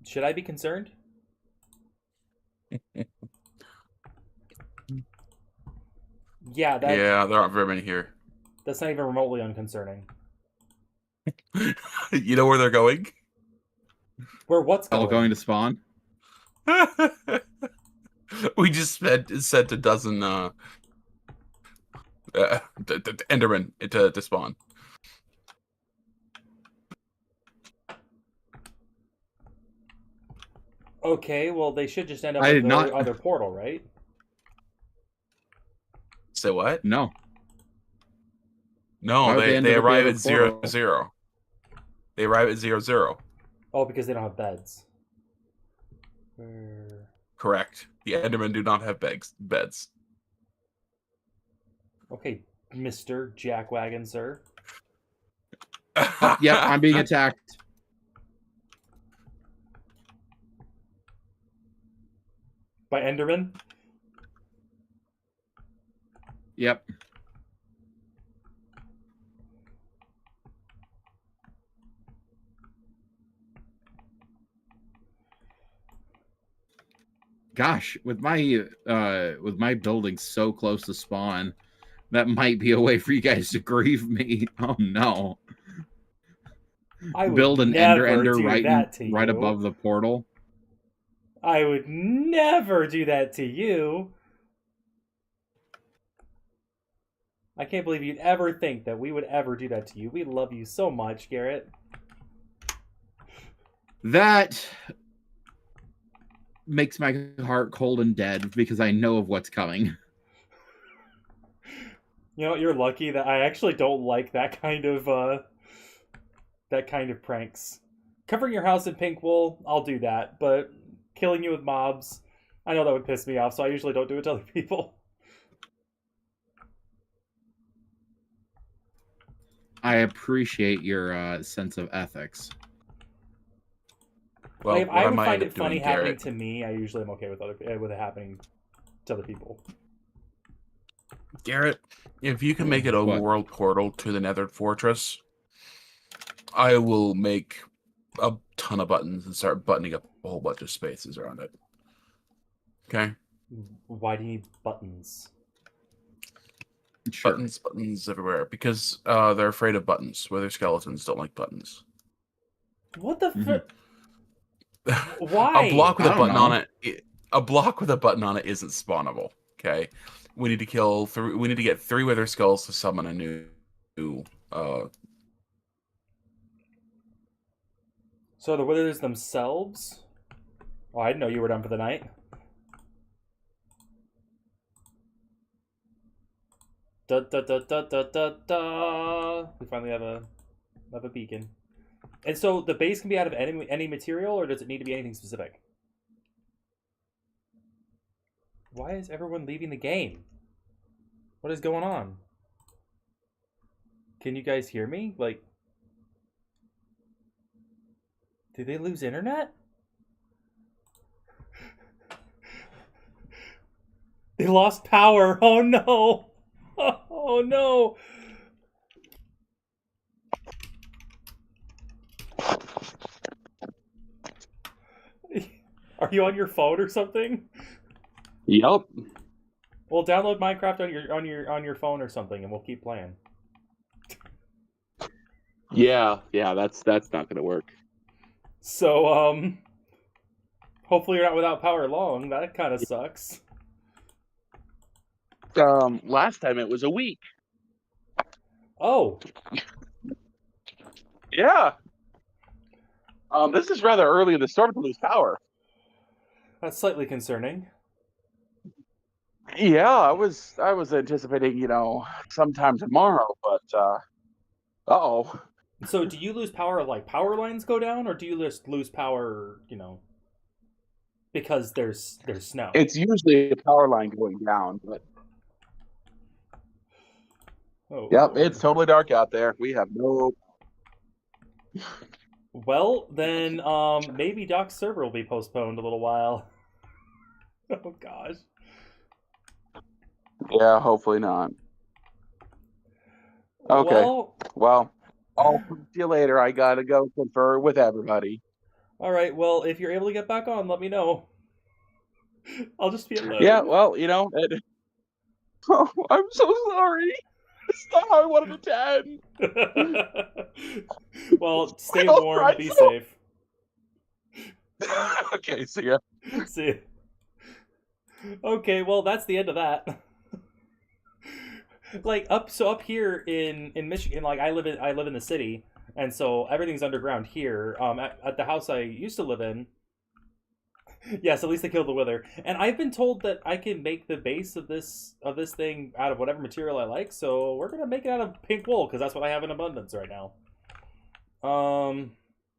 Should I be concerned? Yeah, Yeah, there aren't very many here. That's not even remotely unconcerning. You know where they're going? Where what's going? All going to spawn? We just sent a dozen Enderman to spawn. Okay, well they should just end up at the other portal, right? Say what? No. No, they arrive at 0-0. They arrive at 0-0. Oh, because they don't have beds. Where... Correct. The Endermen do not have beds. Okay, Mr. Jackwagon, sir. Oh, yep, I'm being attacked. By Enderman? Yep. Gosh, with my building so close to spawn, that might be a way for you guys to grieve me. Oh no. I would Build an never ender do right that to right you. above the portal. I would never do that to you. I can't believe you'd ever think that we would ever do that to you. We love you so much, Garrett. That makes my heart cold and dead because I know of what's coming. You know, you're lucky that I actually don't like that kind of pranks. Covering your house in pink wool, I'll do that, but killing you with mobs, I know that would piss me off, so I usually don't do it to other people. I appreciate your sense of ethics. Well, Like, if I would might find end it up funny doing, happening Garrett, to me, I usually am okay with it happening to other people. Garrett, if you can make it a What? world portal to the Nether Fortress, I will make a ton of buttons and start buttoning up a whole bunch of spaces around it. Okay? Why do you need buttons? Sure. Buttons everywhere. Because they're afraid of buttons. Whether skeletons don't like buttons. What the Mhm. Why? A block with I a don't button know. on it. A block with a button on it isn't spawnable. Okay, we need to kill three. We need to get 3 wither skulls to summon a new. So the withers themselves? Oh, I didn't know you were done for the night. Da da da da da da da. We finally have a beacon. And so the base can be out of any material, or does it need to be anything specific? Why is everyone leaving the game? What is going on? Can you guys hear me? Like, did they lose internet? They lost power. Oh no. Oh no. Are you on your phone or something? Yep. Well, download Minecraft on your phone or something, and we'll keep playing. Yeah, that's not gonna work. So, hopefully you're not without power long. That kind of sucks. Last time it was a week. Oh, Yeah. This is rather early in the storm to lose power. that's slightly concerning. Yeah, I was anticipating, sometime tomorrow, but uh-oh. So, do you lose power like power lines go down, or do you just lose power, because there's snow? It's usually a power line going down, but Oh, yep, Lord. it's totally dark out there. We have no. Well, then, maybe Doc's server will be postponed a little while. Oh gosh. Yeah, hopefully not. Okay. Well, I'll see you later. I gotta go confer with everybody. All right. Well, if you're able to get back on, let me know. I'll just be alone. Yeah, well, Oh, I'm so sorry. It's not how I wanted it to end. Well, stay Well, warm, right, be so- safe. Okay, see ya. See ya. Okay, well, that's the end of that. Like up here in Michigan, like I live in the city, and so everything's underground here. At the house I used to live in. Yes, at least they killed the wither. And I've been told that I can make the base of this thing out of whatever material I like, so we're gonna make it out of pink wool because that's what I have in abundance right now.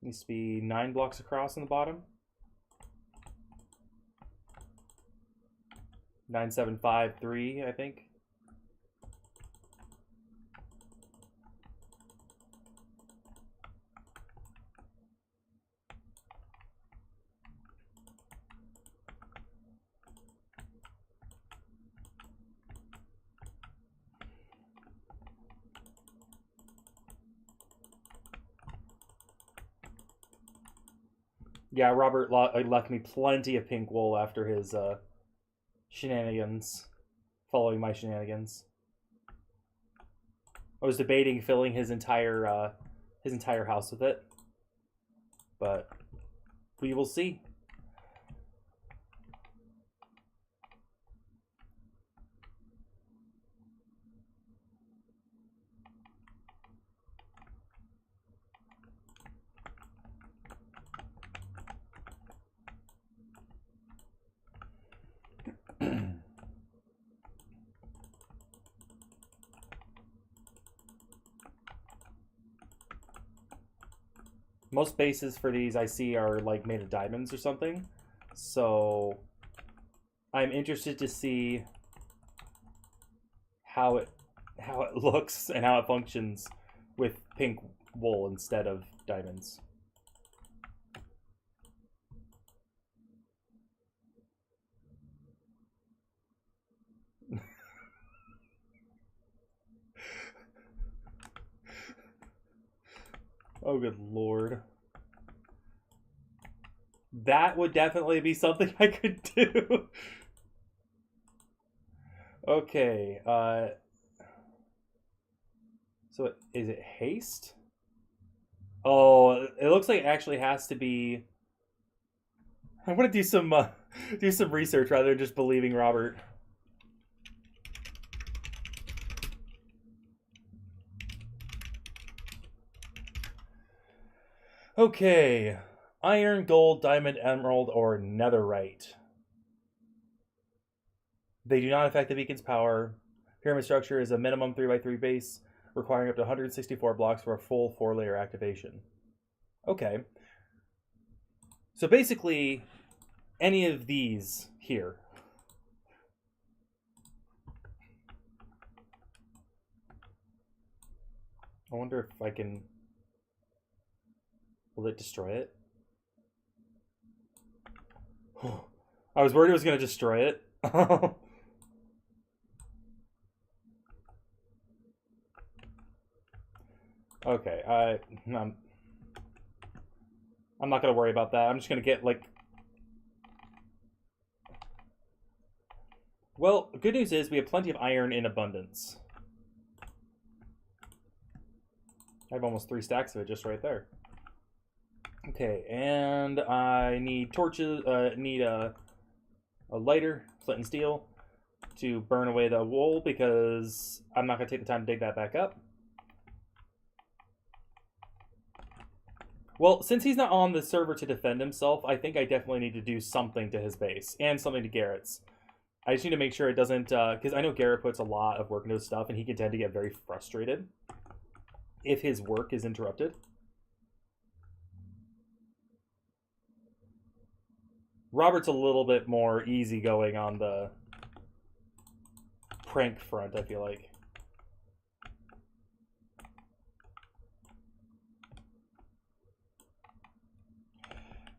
Needs to be 9 blocks across on the bottom. 9753, I think. Yeah, Robert left me plenty of pink wool after his shenanigans, following my shenanigans. I was debating filling his entire house with it, but we will see. Most bases for these I see are like made of diamonds or something. So I'm interested to see how it looks and how it functions with pink wool instead of diamonds. Oh, good lord. That would definitely be something I could do. Okay, so is it haste? Oh, it looks like it actually has to be... I want to do some research rather than just believing Robert. Okay, iron, gold, diamond, emerald, or netherite. They do not affect the beacon's power. Pyramid structure is a minimum 3x3 base, requiring up to 164 blocks for a full 4-layer activation. Okay. So basically, any of these here. I wonder if I can... Will it destroy it? I was worried it was going to destroy it. Okay, I'm not going to worry about that. I'm just going to get, like... Well, good news is we have plenty of iron in abundance. I have almost 3 stacks of it just right there. Okay, and I need torches, need a lighter, flint and steel, to burn away the wool because I'm not going to take the time to dig that back up. Well, since he's not on the server to defend himself, I think I definitely need to do something to his base and something to Garrett's. I just need to make sure it doesn't, because I know Garrett puts a lot of work into his stuff and he can tend to get very frustrated if his work is interrupted. Robert's a little bit more easygoing on the prank front, I feel like.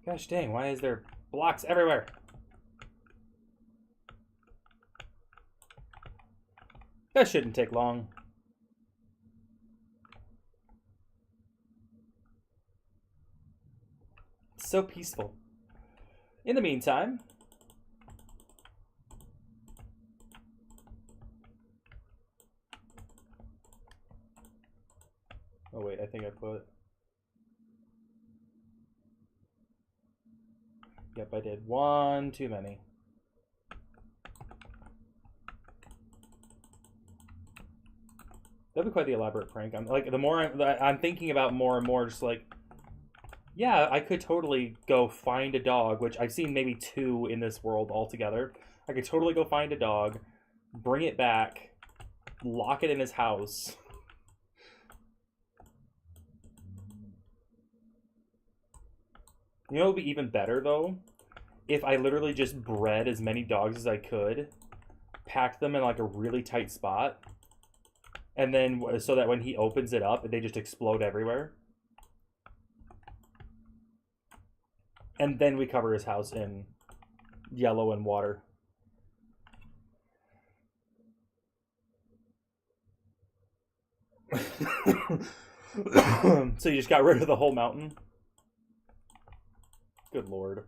Gosh dang, why is there blocks everywhere? That shouldn't take long. It's so peaceful. In the meantime, oh wait, I think I put... Yep, I did. One too many. That'd be quite the elaborate prank. I'm like, the more I'm thinking about more and more, just like, yeah, I could totally go find a dog, which I've seen maybe 2 in this world altogether. I could totally go find a dog, bring it back, lock it in his house. You know, it would be even better though if I literally just bred as many dogs as I could, packed them in like a really tight spot, and then so that when he opens it up, they just explode everywhere. And then we cover his house in yellow and water. So you just got rid of the whole mountain? Good lord.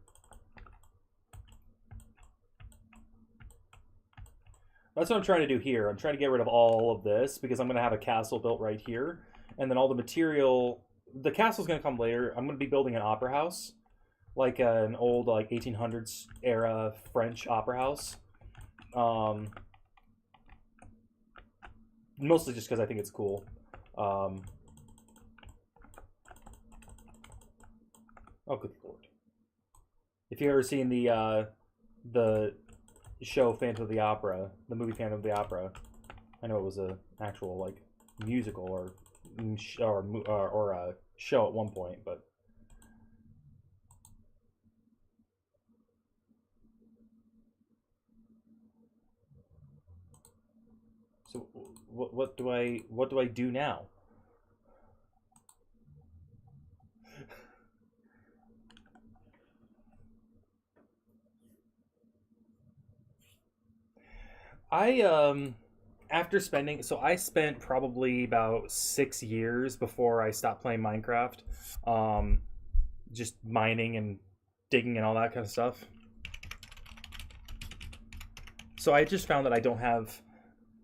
That's what I'm trying to do here. I'm trying to get rid of all of this because I'm going to have a castle built right here. And then all the material... The castle's going to come later. I'm going to be building an opera house. Like an old like 1800s era French opera house. Mostly just because I think it's cool. Oh, good lord. If you've ever seen the show Phantom of the Opera, the movie Phantom of the Opera, I know it was an actual like musical or a show at one point, but so what do I do now? After spending, so I spent probably about 6 years before I stopped playing Minecraft, just mining and digging and all that kind of stuff. So I just found that I don't have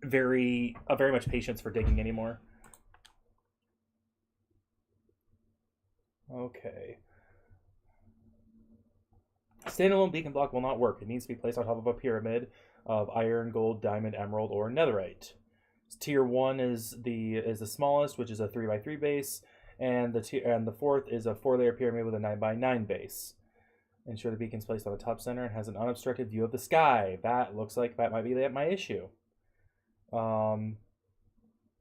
very much patience for digging anymore. Okay. Standalone beacon block will not work. It needs to be placed on top of a pyramid of iron, gold, diamond, emerald, or netherite. Tier 1 is the smallest, which is a 3x3 base, and the fourth is a 4-layer pyramid with a 9x9 base. Ensure the beacon is placed on the top center and has an unobstructed view of the sky. That looks like that might be my issue.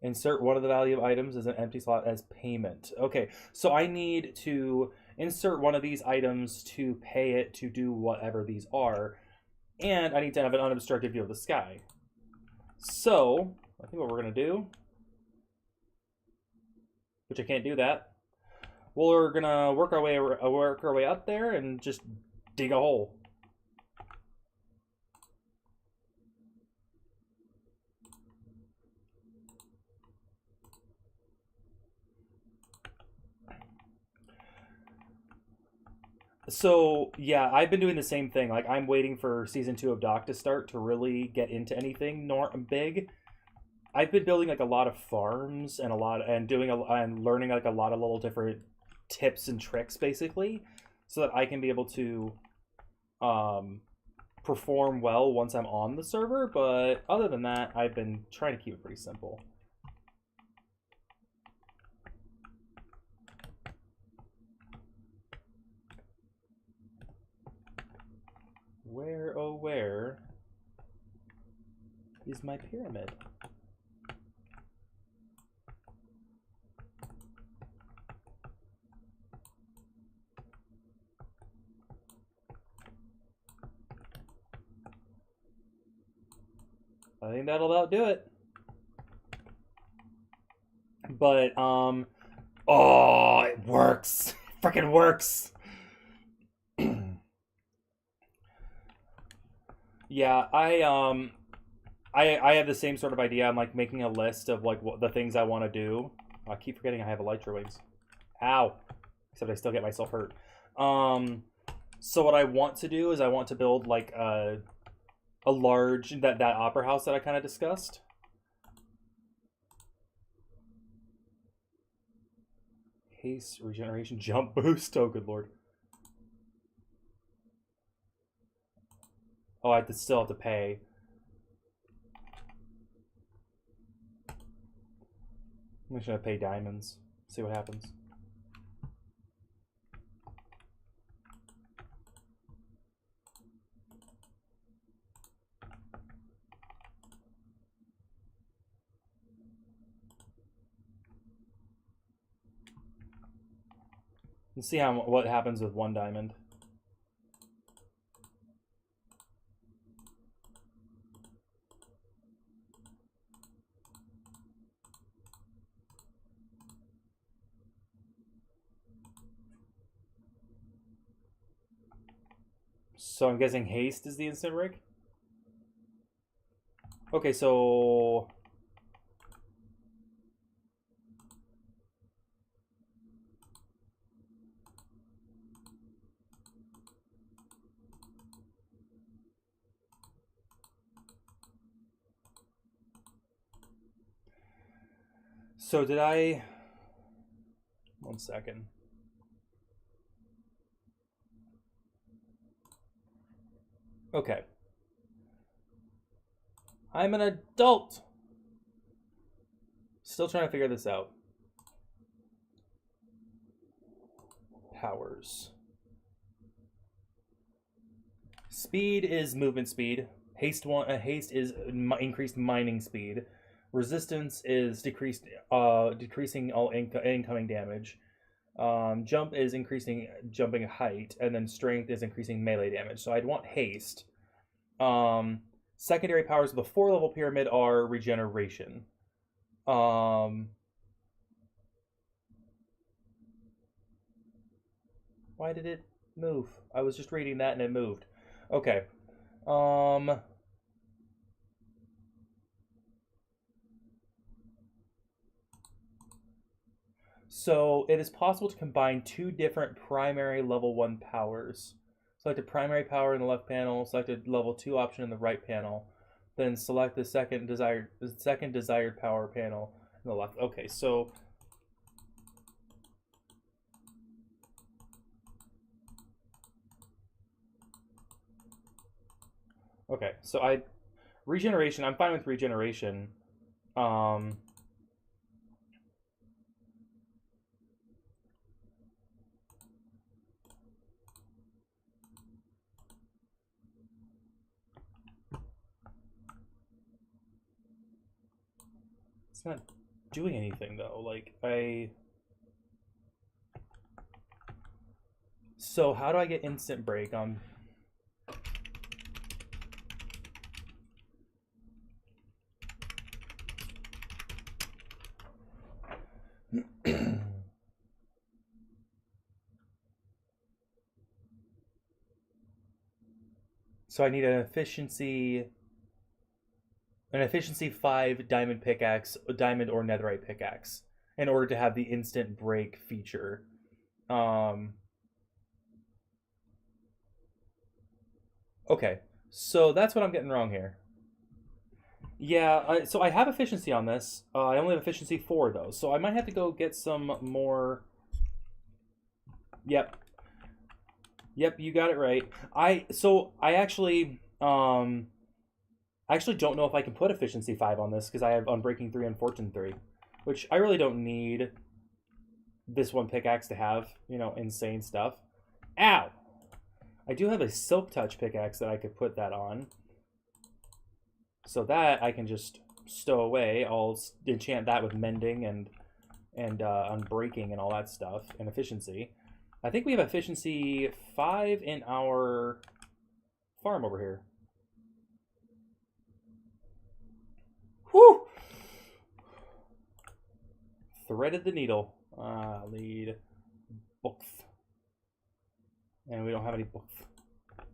Insert one of the value of items as an empty slot as payment. Okay, so I need to insert one of these items to pay it to do whatever these are, and I need to have an unobstructed view of the sky. So I think what we're gonna do, which I can't do that, we're gonna work our way up there and just dig a hole. So yeah, I've been doing the same thing. Like I'm waiting for season 2 of Doc to start to really get into anything big. I've been building like a lot of farms and learning like a lot of little different tips and tricks basically, so that I can be able to perform well once I'm on the server. But other than that, I've been trying to keep it pretty simple. Where, oh where is my pyramid? I think that'll about do it. But oh, it works. It freaking works. Yeah, I have the same sort of idea. I'm like making a list of like what the things I want to do. I keep forgetting I have Elytra wings. Ow. Except I still get myself hurt. So what I want to do is I want to build like a large that opera house that I kind of discussed. Haste, regeneration, jump boost. Oh, good lord. Oh, I still have to pay. I'm just gonna pay diamonds. See what happens. Let's see what happens with 1 diamond. So I'm guessing haste is the instant break? Okay, so... So did I... 1 second. Okay. I'm an adult. Still trying to figure this out. Powers. Speed is movement speed. Haste is increased mining speed. Resistance is decreasing all incoming damage. Jump is increasing jumping height, and then strength is increasing melee damage. So I'd want haste. Secondary powers of the 4-level pyramid are regeneration. Why did it move? I was just reading that and it moved. Okay. So it is possible to combine 2 different primary level 1 powers. Select a primary power in the left panel, select a level 2 option in the right panel, then select the second desired power panel in the left. Okay, so regeneration, I'm fine with regeneration. It's not doing anything though. So how do I get instant break on? So I need an efficiency 5 diamond pickaxe, diamond or netherite pickaxe, in order to have the instant break feature. Okay, so that's what I'm getting wrong here. Yeah, so I have efficiency on this. I only have efficiency 4 though, so I might have to go get some more. Yep, you got it right. I actually don't know if I can put efficiency 5 on this because I have Unbreaking 3 and Fortune 3, which I really don't need this one pickaxe to have, insane stuff. Ow! I do have a Silk Touch pickaxe that I could put that on. So that I can just stow away. I'll enchant that with Mending and Unbreaking and all that stuff, and efficiency. I think we have efficiency 5 in our farm over here. Whew! Threaded the needle. Lead books. And we don't have any books. I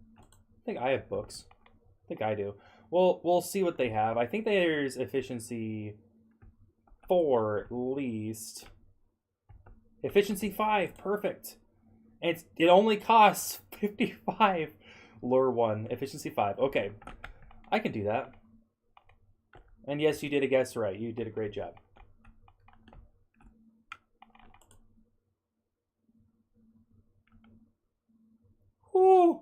think I have books. I think I do. Well, we'll see what they have. I think there's efficiency 4 at least. Efficiency 5, perfect. And it only costs 55. Lure 1, efficiency 5. Okay, I can do that. And yes, you did a guess right. You did a great job. Whoo!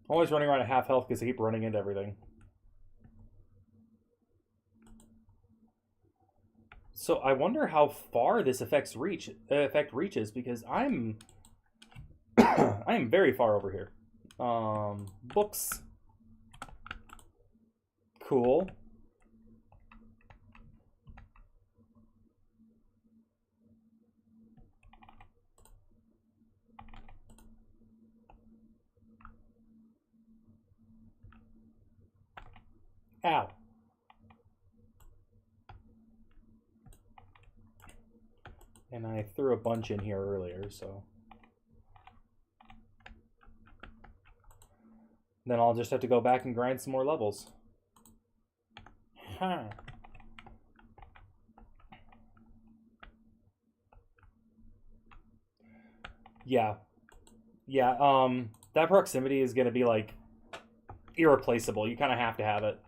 I'm always running around at half health because I keep running into everything. So I wonder how far this effect reaches because I'm I am very far over here. Books. Cool. Ow. And I threw a bunch in here earlier, so... Then I'll just have to go back and grind some more levels. Huh. Yeah. Yeah, that proximity is gonna be, like, irreplaceable. You kind of have to have it.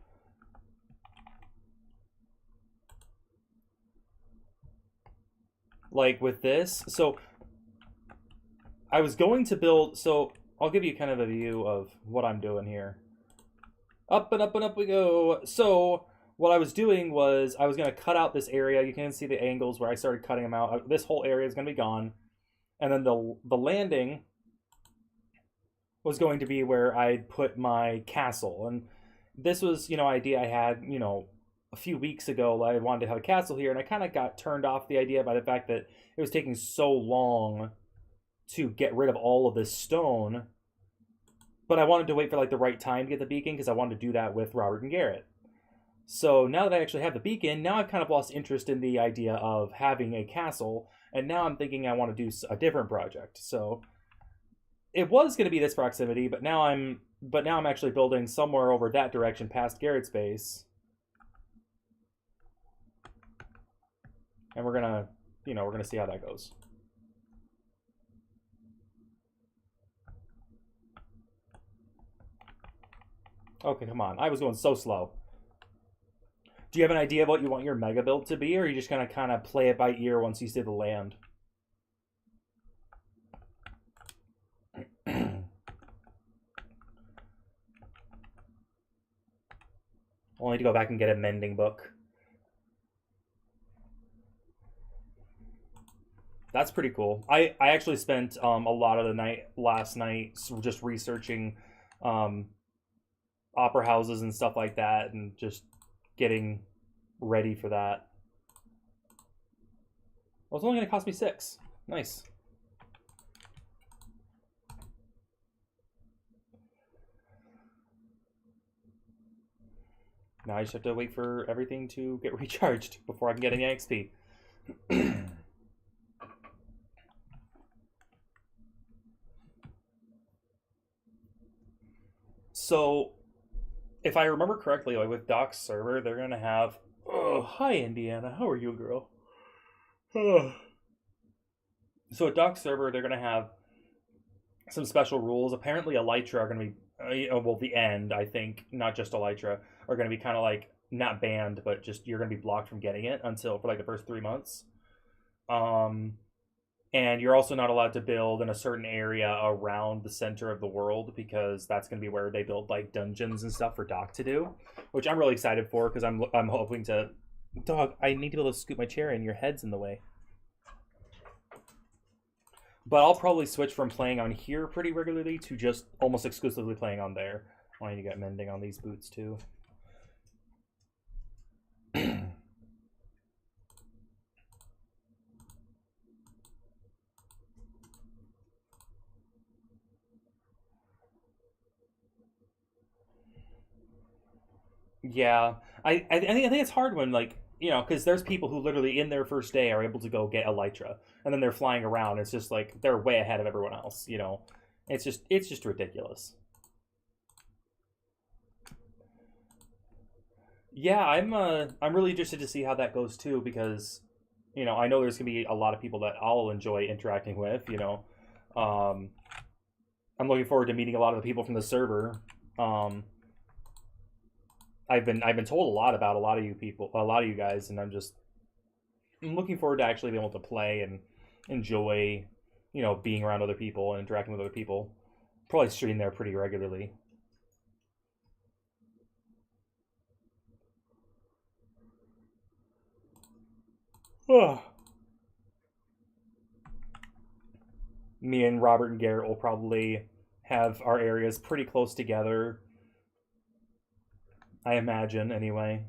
Like, with this, so... I was going to build... So, I'll give you kind of a view of what I'm doing here. Up and up and up we go. So, what I was doing was I was going to cut out this area. You can see the angles where I started cutting them out. This whole area is going to be gone. And then the landing was going to be where I'd put my castle. And this was, idea I had, a few weeks ago. I wanted to have a castle here. And I kind of got turned off the idea by the fact that it was taking so long to get rid of all of this stone, but I wanted to wait for like the right time to get the beacon because I wanted to do that with Robert and Garrett. So now that I actually have the beacon, now I've kind of lost interest in the idea of having a castle, and now I'm thinking I want to do a different project. So it was going to be this proximity, but now I'm actually building somewhere over that direction past Garrett's base, and we're gonna see how that goes. Okay, come on. I was going so slow. Do you have an idea of what you want your mega build to be, or are you just going to kind of play it by ear once you see the land? I'll need to go back and get a mending book. That's pretty cool. I actually spent a lot of the night last night just researching opera houses and stuff like that, and just getting ready for that. Well, it's only going to cost me 6. Nice. Now I just have to wait for everything to get recharged before I can get any XP. So, if I remember correctly, like with Doc's server, they're gonna have... Oh, hi Indiana, how are you, girl? So at Doc's server, they're gonna have some special rules. Apparently, Elytra are gonna be... well, the end, I think, not just Elytra, are gonna be kind of like, not banned, but just you're gonna be blocked from getting it for like the first 3 months. And you're also not allowed to build in a certain area around the center of the world, because that's going to be where they build like dungeons and stuff for Doc to do, which I'm really excited for, because I'm hoping to... Dog, I need to be able to scoop my chair in. Your head's in the way. But I'll probably switch from playing on here pretty regularly to just almost exclusively playing on there. I need to get mending on these boots too. Yeah, I think it's hard when, like, because there's people who literally in their first day are able to go get Elytra, and then they're flying around. It's just like they're way ahead of everyone else. It's just ridiculous. Yeah, I'm really interested to see how that goes too, because I know there's gonna be a lot of people that I'll enjoy interacting with. I'm looking forward to meeting a lot of the people from the server. I've been told a lot about a lot of you guys, and I'm looking forward to actually being able to play and enjoy, being around other people and interacting with other people. Probably stream there pretty regularly. Me and Robert and Garrett will probably have our areas pretty close together, I imagine, anyway.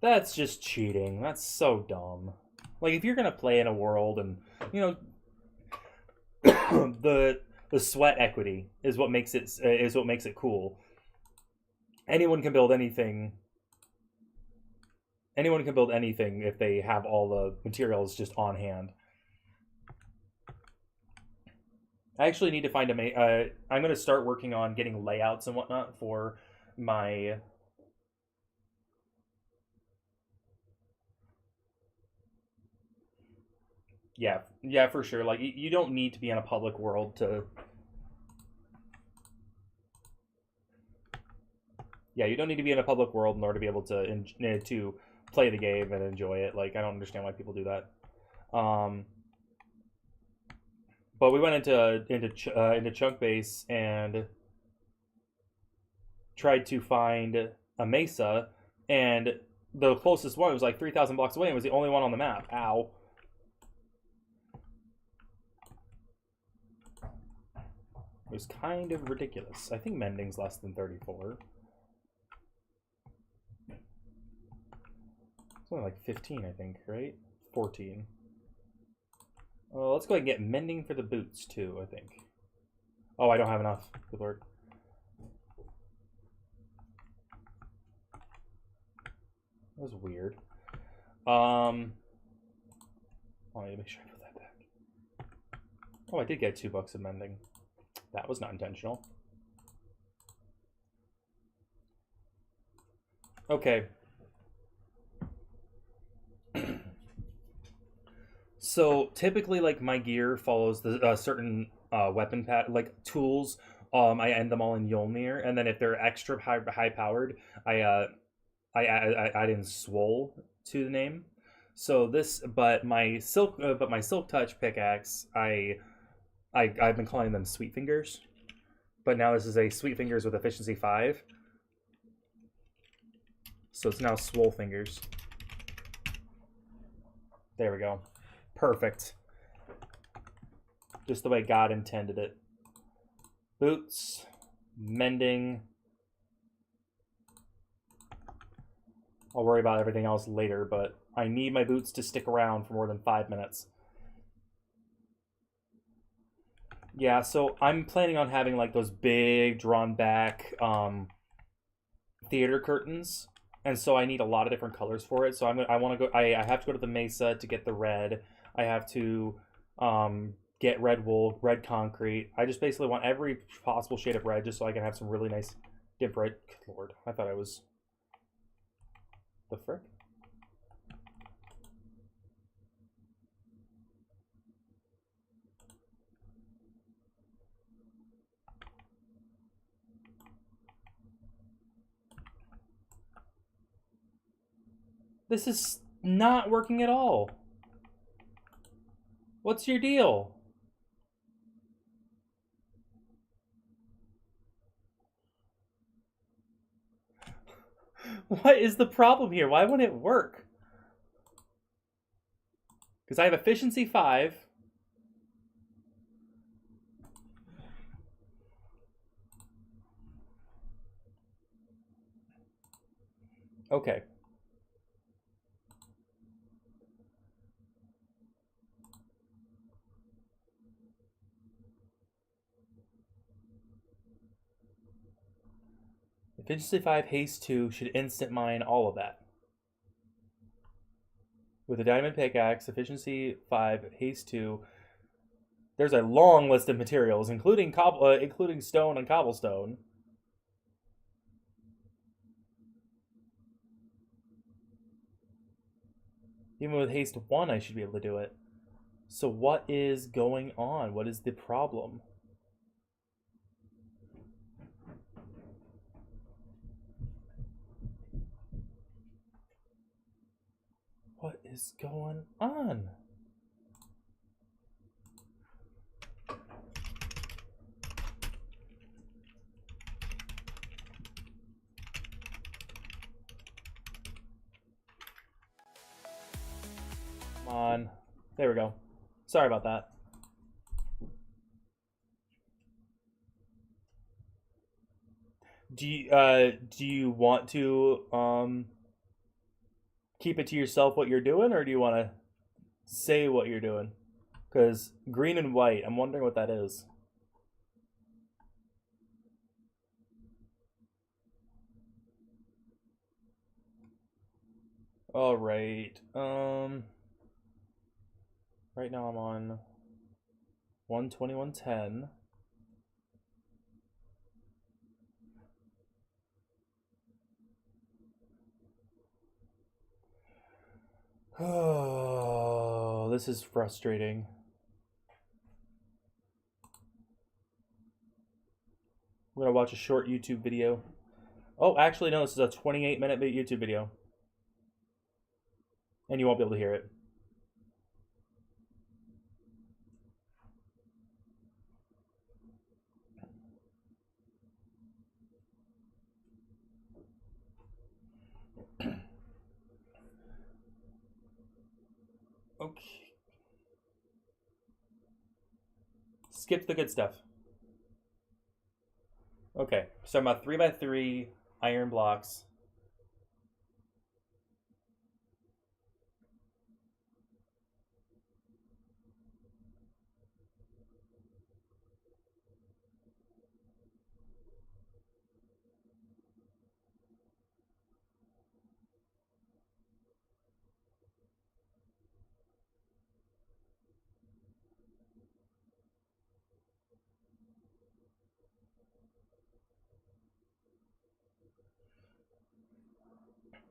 That's just cheating. That's so dumb. Like if you're gonna play in a world, and you know, the sweat equity is what makes it cool. Anyone can build anything. Anyone can build anything if they have all the materials just on hand. I actually need to find I'm going to start working on getting layouts and whatnot for my... Yeah, for sure. Like, you don't need to be in a public world to... Yeah, you don't need to be in a public world in order to be able to play the game and enjoy it. Like, I don't understand why people do that. But we went into Chunk Base and tried to find a mesa, and the closest one was like 3,000 blocks away. It was the only one on the map. Ow. It was kind of ridiculous. I think mending's less than 34. It's only like 15, I think, right? 14. Let's go ahead and get mending for the boots, too, I think. Oh, I don't have enough. Good lord. That was weird. Oh, I need to make sure I put that back. Oh, I did get $2 of mending. That was not intentional. Okay. So typically, like, my gear follows the certain weapon like tools. I end them all in Yolnir, and then if they're extra high powered, I add in Swole to the name. So this, but my silk touch pickaxe, I've been calling them Sweet Fingers, but now this is a Sweet Fingers with efficiency 5. So it's now Swole Fingers. There we go. Perfect. Just the way God intended it. Boots, mending. I'll worry about everything else later, but I need my boots to stick around for more than 5 minutes. Yeah, so I'm planning on having like those big drawn back theater curtains. And so I need a lot of different colors for it. So I want to go. I have to go to the Mesa to get the red. I have to get red wool, red concrete. I just basically want every possible shade of red, just so I can have some really nice different. Lord, I thought I was the frick. This is not working at all. What's your deal? What is the problem here? Why won't it work? Because I have efficiency 5. Okay. Efficiency 5, haste 2 should instant mine all of that. With a diamond pickaxe, efficiency 5, haste 2. There's a long list of materials, including including stone and cobblestone. Even with haste 1, I should be able to do it. So what is going on? What is the problem? What is going on? Come on. There we go. Sorry about that. Do you want to keep it to yourself what you're doing, or do you want to say what you're doing. Because green and white, I'm wondering what that is. All right. Right now I'm on 121.10. Oh, this is frustrating. I'm gonna watch a short YouTube video. Oh, actually, no, this is a 28-minute YouTube video. And you won't be able to hear it. Okay. Skip the good stuff. Okay, so I'm about 3x3 iron blocks.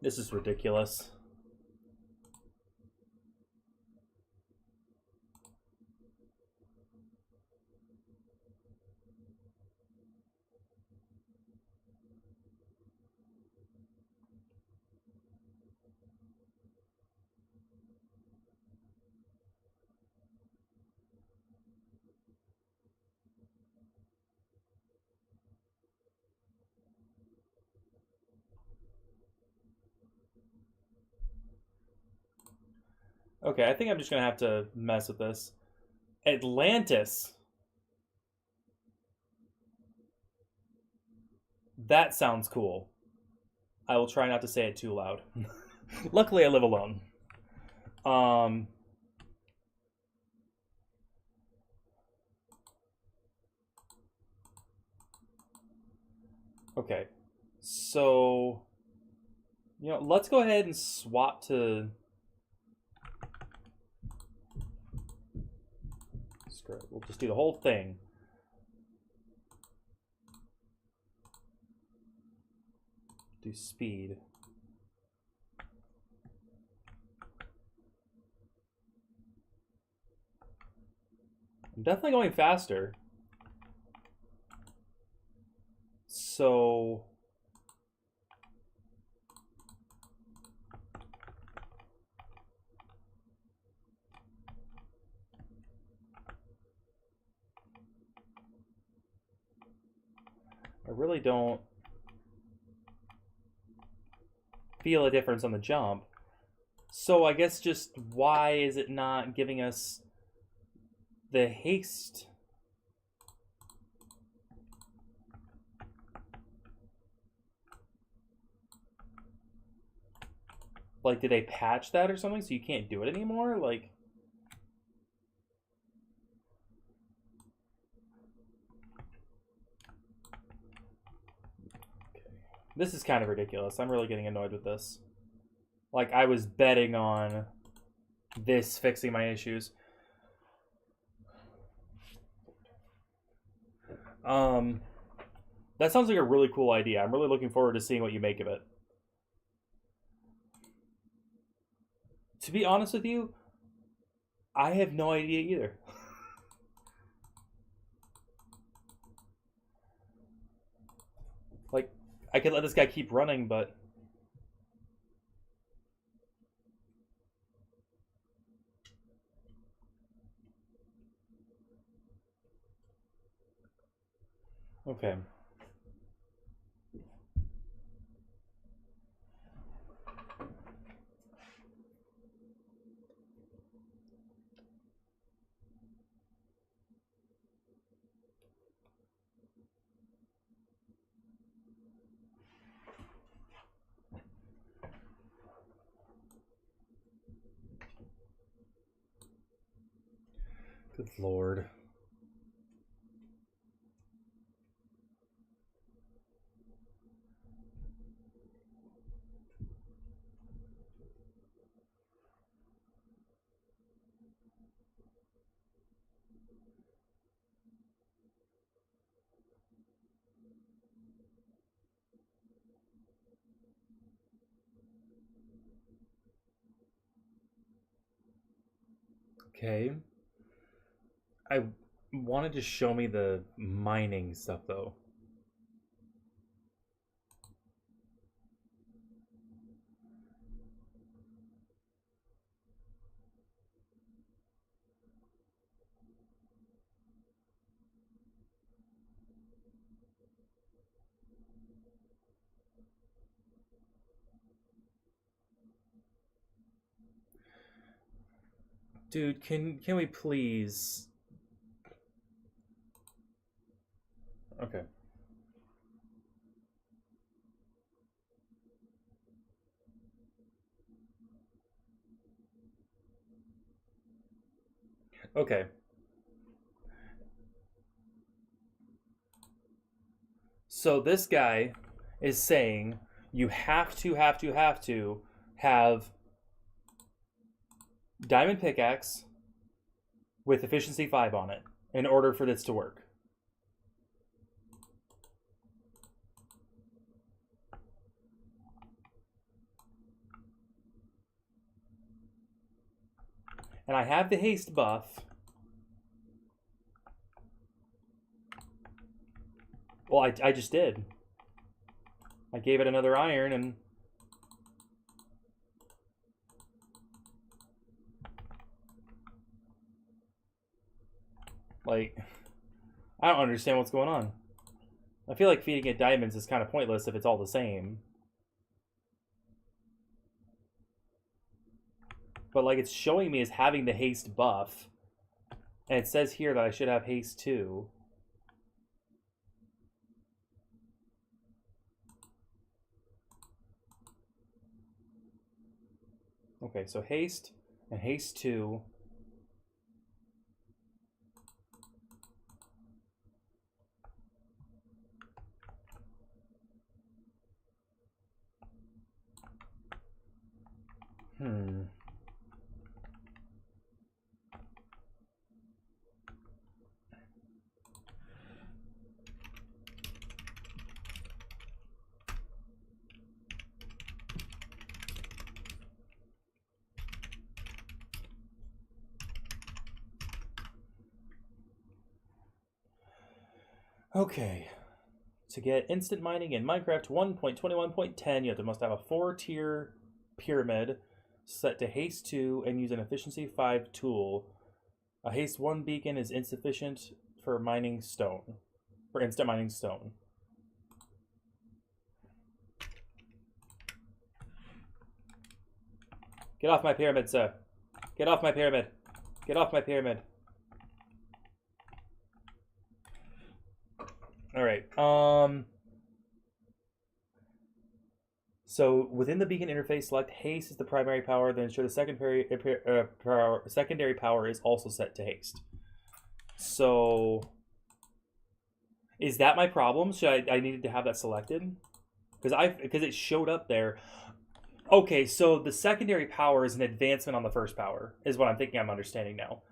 This is ridiculous. Okay, I think I'm just gonna have to mess with this. Atlantis. That sounds cool. I will try not to say it too loud. Luckily, I live alone. Okay, so let's go ahead and swap to. Screw it. We'll just do the whole thing. Do speed. I'm definitely going faster. So I really don't feel a difference on the jump. So I guess just why is it not giving us the haste? Like, did they patch that or something so you can't do it anymore? Like, okay. This is kind of ridiculous. I'm really getting annoyed with this. Like, I was betting on this fixing my issues. That sounds like a really cool idea. I'm really looking forward to seeing what you make of it. To be honest with you, I have no idea either. Like, I could let this guy keep running, but okay. Good lord. Okay. I wanted to show me the mining stuff though. Dude, can we please? Okay. Okay. So this guy is saying you have to have diamond pickaxe with efficiency 5 on it in order for this to work. And I have the haste buff. Well, I just did. I gave it another iron and... Like, I don't understand what's going on. I feel like feeding it diamonds is kind of pointless if it's all the same. But like it's showing me as having the haste buff. And it says here that I should have haste 2. Okay, so haste and haste 2. Okay. To get instant mining in Minecraft 1.21.10, you must have a 4-tier pyramid set to haste 2 and use an efficiency 5 tool. A haste 1 beacon is insufficient for mining stone. For instant mining stone. Get off my pyramid, sir. Get off my pyramid. Get off my pyramid. Alright, so within the beacon interface, select haste as the primary power, then ensure the secondary power is also set to haste. So, is that my problem? Should I needed to have that selected? Because it showed up there. Okay, so the secondary power is an advancement on the first power, is what I'm thinking I'm understanding now.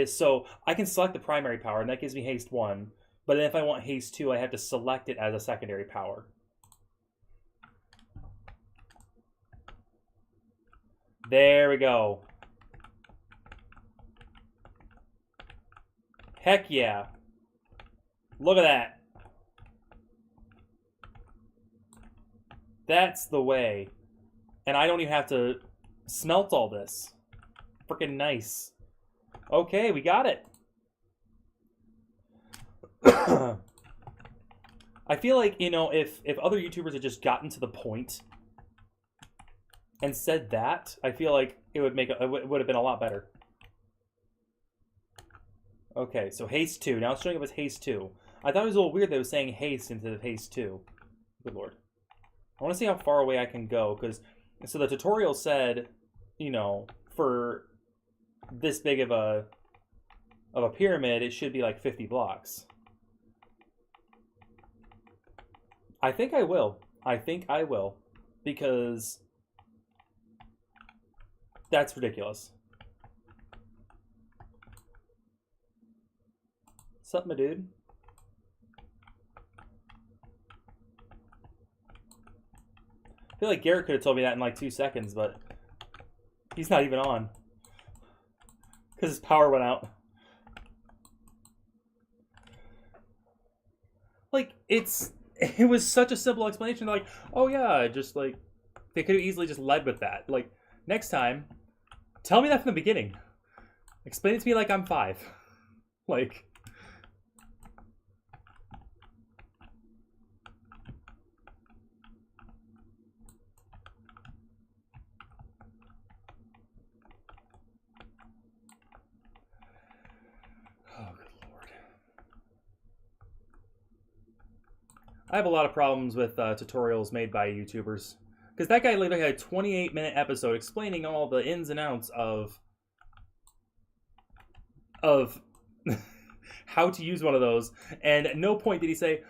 So I can select the primary power, and that gives me haste 1. But then if I want haste 2, I have to select it as a secondary power. There we go. Heck yeah. Look at that. That's the way. And I don't even have to smelt all this. Freaking nice. Okay, we got it. I feel like, you know, if other YouTubers had just gotten to the point and said that, I feel like it would have been a lot better. Okay, so haste 2. Now it's showing up as haste 2. I thought it was a little weird that it was saying haste instead of haste 2. Good lord. I want to see how far away I can go, because so the tutorial said, you know, for this big of a of a pyramid, it should be like 50 blocks. I think I will. I think I will. Because that's ridiculous. Sup, my dude? I feel like Garrett could have told me that in like 2 seconds, but he's not even on. Because his power went out. Like, it was such a simple explanation. Like, oh yeah, just like, they could have easily just led with that. Like, next time, tell me that from the beginning. Explain it to me like I'm 5. Like... Oh, good lord. I have a lot of problems with tutorials made by YouTubers. Because that guy literally had a 28-minute episode explaining all the ins and outs of how to use one of those. And at no point did he say,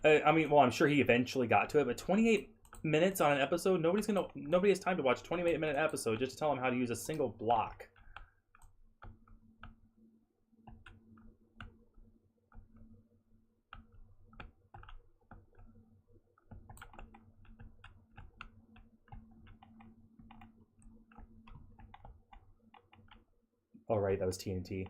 I mean, well, I'm sure he eventually got to it, but 28 minutes on an episode, nobody has time to watch a 28-minute episode just to tell him how to use a single block. Oh, right, that was TNT.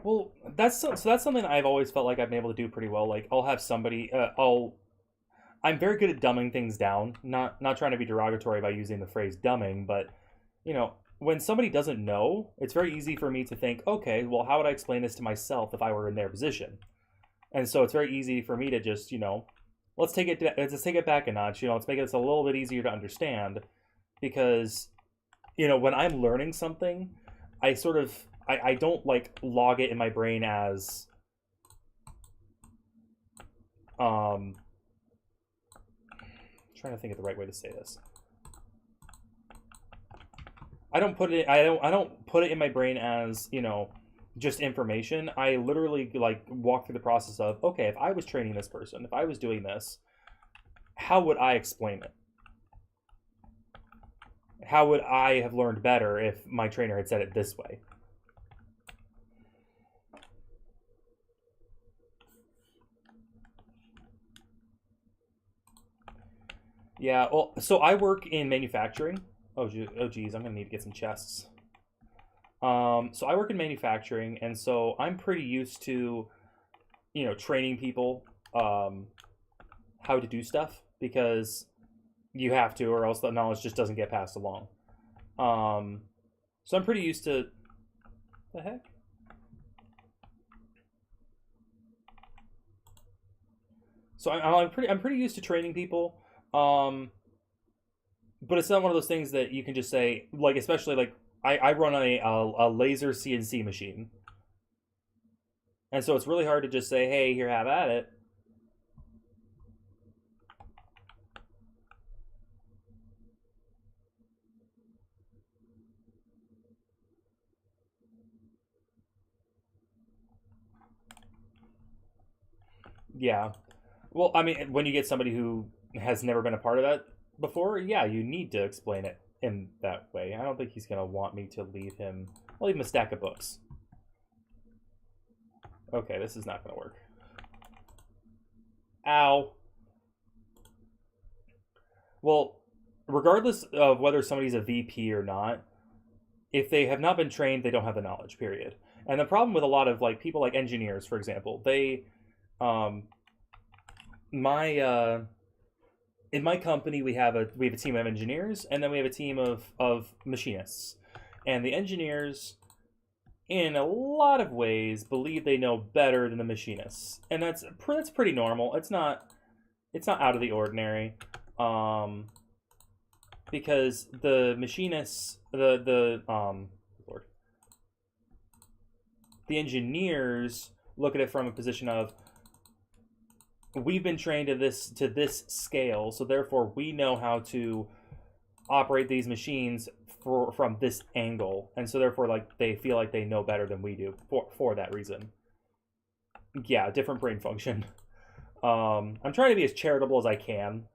Well, that's something I've always felt like I've been able to do pretty well. Like, I'll have somebody, I'm very good at dumbing things down. Not trying to be derogatory by using the phrase dumbing, but when somebody doesn't know, it's very easy for me to think, okay, well, how would I explain this to myself if I were in their position? And so it's very easy for me to just, let's take it back a notch. Let's make this a little bit easier to understand, because, when I'm learning something, I don't like log it in my brain as trying to think of the right way to say this. I don't put it in my brain as, just information. I literally like walk through the process of, okay, if I was training this person, if I was doing this, how would I explain it? How would I have learned better if my trainer had said it this way? Yeah, well, so I work in manufacturing. Oh geez, I'm gonna need to get some chests. So I work in manufacturing, and so I'm pretty used to, training people how to do stuff, because you have to, or else the knowledge just doesn't get passed along. So I'm pretty used to the heck. So I'm pretty used to training people. But it's not one of those things that you can just say, like, especially like I run a laser CNC machine. And so it's really hard to just say, hey, here, have at it. Yeah. Well, I mean, when you get somebody who has never been a part of that before, yeah, you need to explain it in that way. I don't think he's going to want me to leave him. I'll leave him a stack of books. Okay, this is not going to work. Ow. Well, regardless of whether somebody's a VP or not, if they have not been trained, they don't have the knowledge, period. And the problem with a lot of like people like engineers, for example, they in my company we have a team of engineers, and then we have a team of machinists. And the engineers, in a lot of ways, believe they know better than the machinists, and that's pretty normal. It's not it's not out of the ordinary, because the machinists, Lord, the engineers look at it from a position of, we've been trained to this scale, so therefore we know how to operate these machines from this angle, and so therefore like they feel like they know better than we do for that reason. Yeah, different brain function. I'm trying to be as charitable as I can,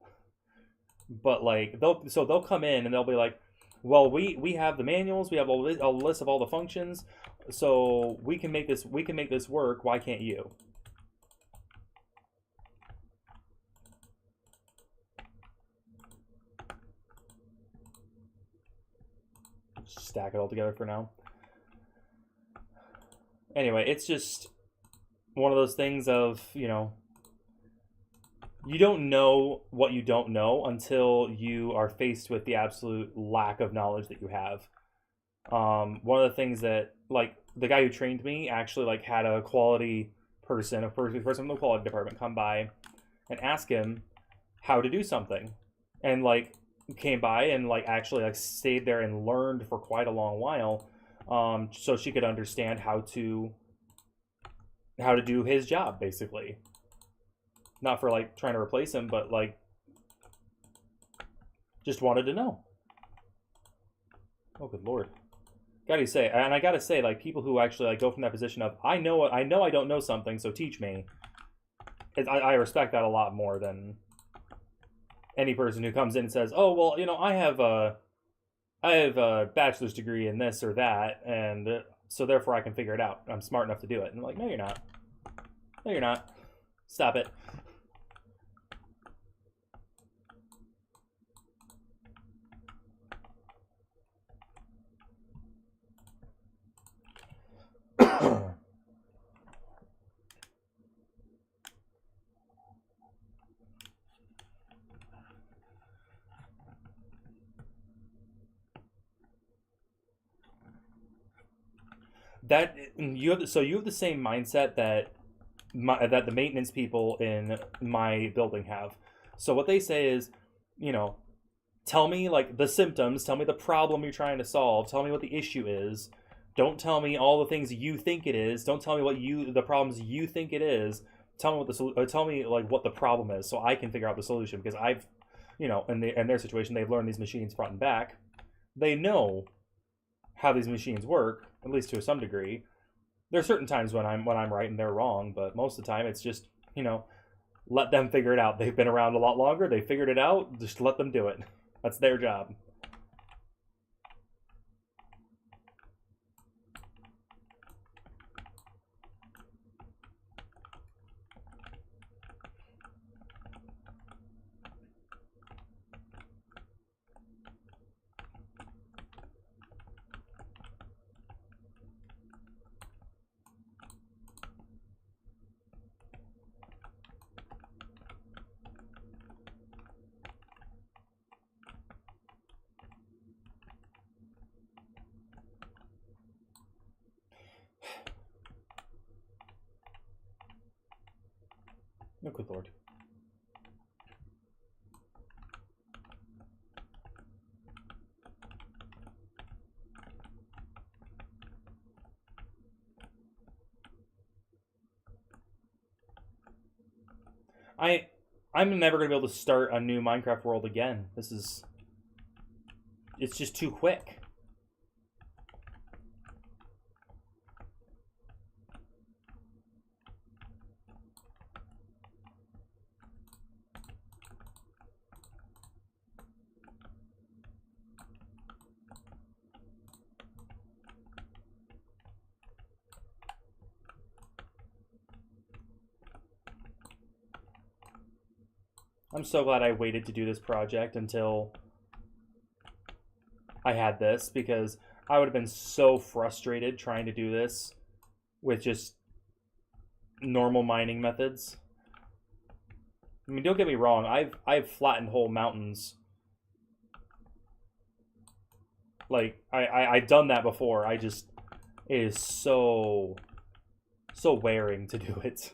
but like they'll come in and they'll be like, well, we have the manuals, we have a list of all the functions, so we can make this work. Why can't you? Stack it all together for now. Anyway, it's just one of those things of, you know, you don't know what you don't know until you are faced with the absolute lack of knowledge that you have. One of the things that, like, the guy who trained me actually, like, had a quality person, a person from the quality department come by and ask him how to do something. And, like, came by and, like, actually, like, stayed there and learned for quite a long while, so she could understand how to do his job, basically. Not for, like, trying to replace him, but, like, just wanted to know. Oh, good lord. Gotta say, and I gotta say, like, people who actually, like, go from that position of, I know I don't know something, so teach me. I respect that a lot more than any person who comes in and says, oh, well, you know, I have a bachelor's degree in this or that, and so therefore I can figure it out. I'm smart enough to do it. And I'm like, no, you're not. No, you're not. Stop it. That you have the same mindset that the maintenance people in my building have. So what they say is, you know, tell me like the symptoms, tell me the problem you're trying to solve, tell me what the issue is. Don't tell me all the things you think it is. Don't tell me the problems you think it is. Tell me like what the problem is, so I can figure out the solution. Because I've, you know, in their situation, they've learned these machines front and back. They know how these machines work, at least to some degree. There are certain times when I'm right and they're wrong, but most of the time it's just, you know, let them figure it out. They've been around a lot longer. They figured it out. Just let them do it. That's their job. Oh, good lord. I'm never gonna be able to start a new Minecraft world again. It's just too quick. I'm so glad I waited to do this project until I had this, because I would have been so frustrated trying to do this with just normal mining methods. I mean, don't get me wrong, I've flattened whole mountains. Like, I've done that before. It is so wearing to do it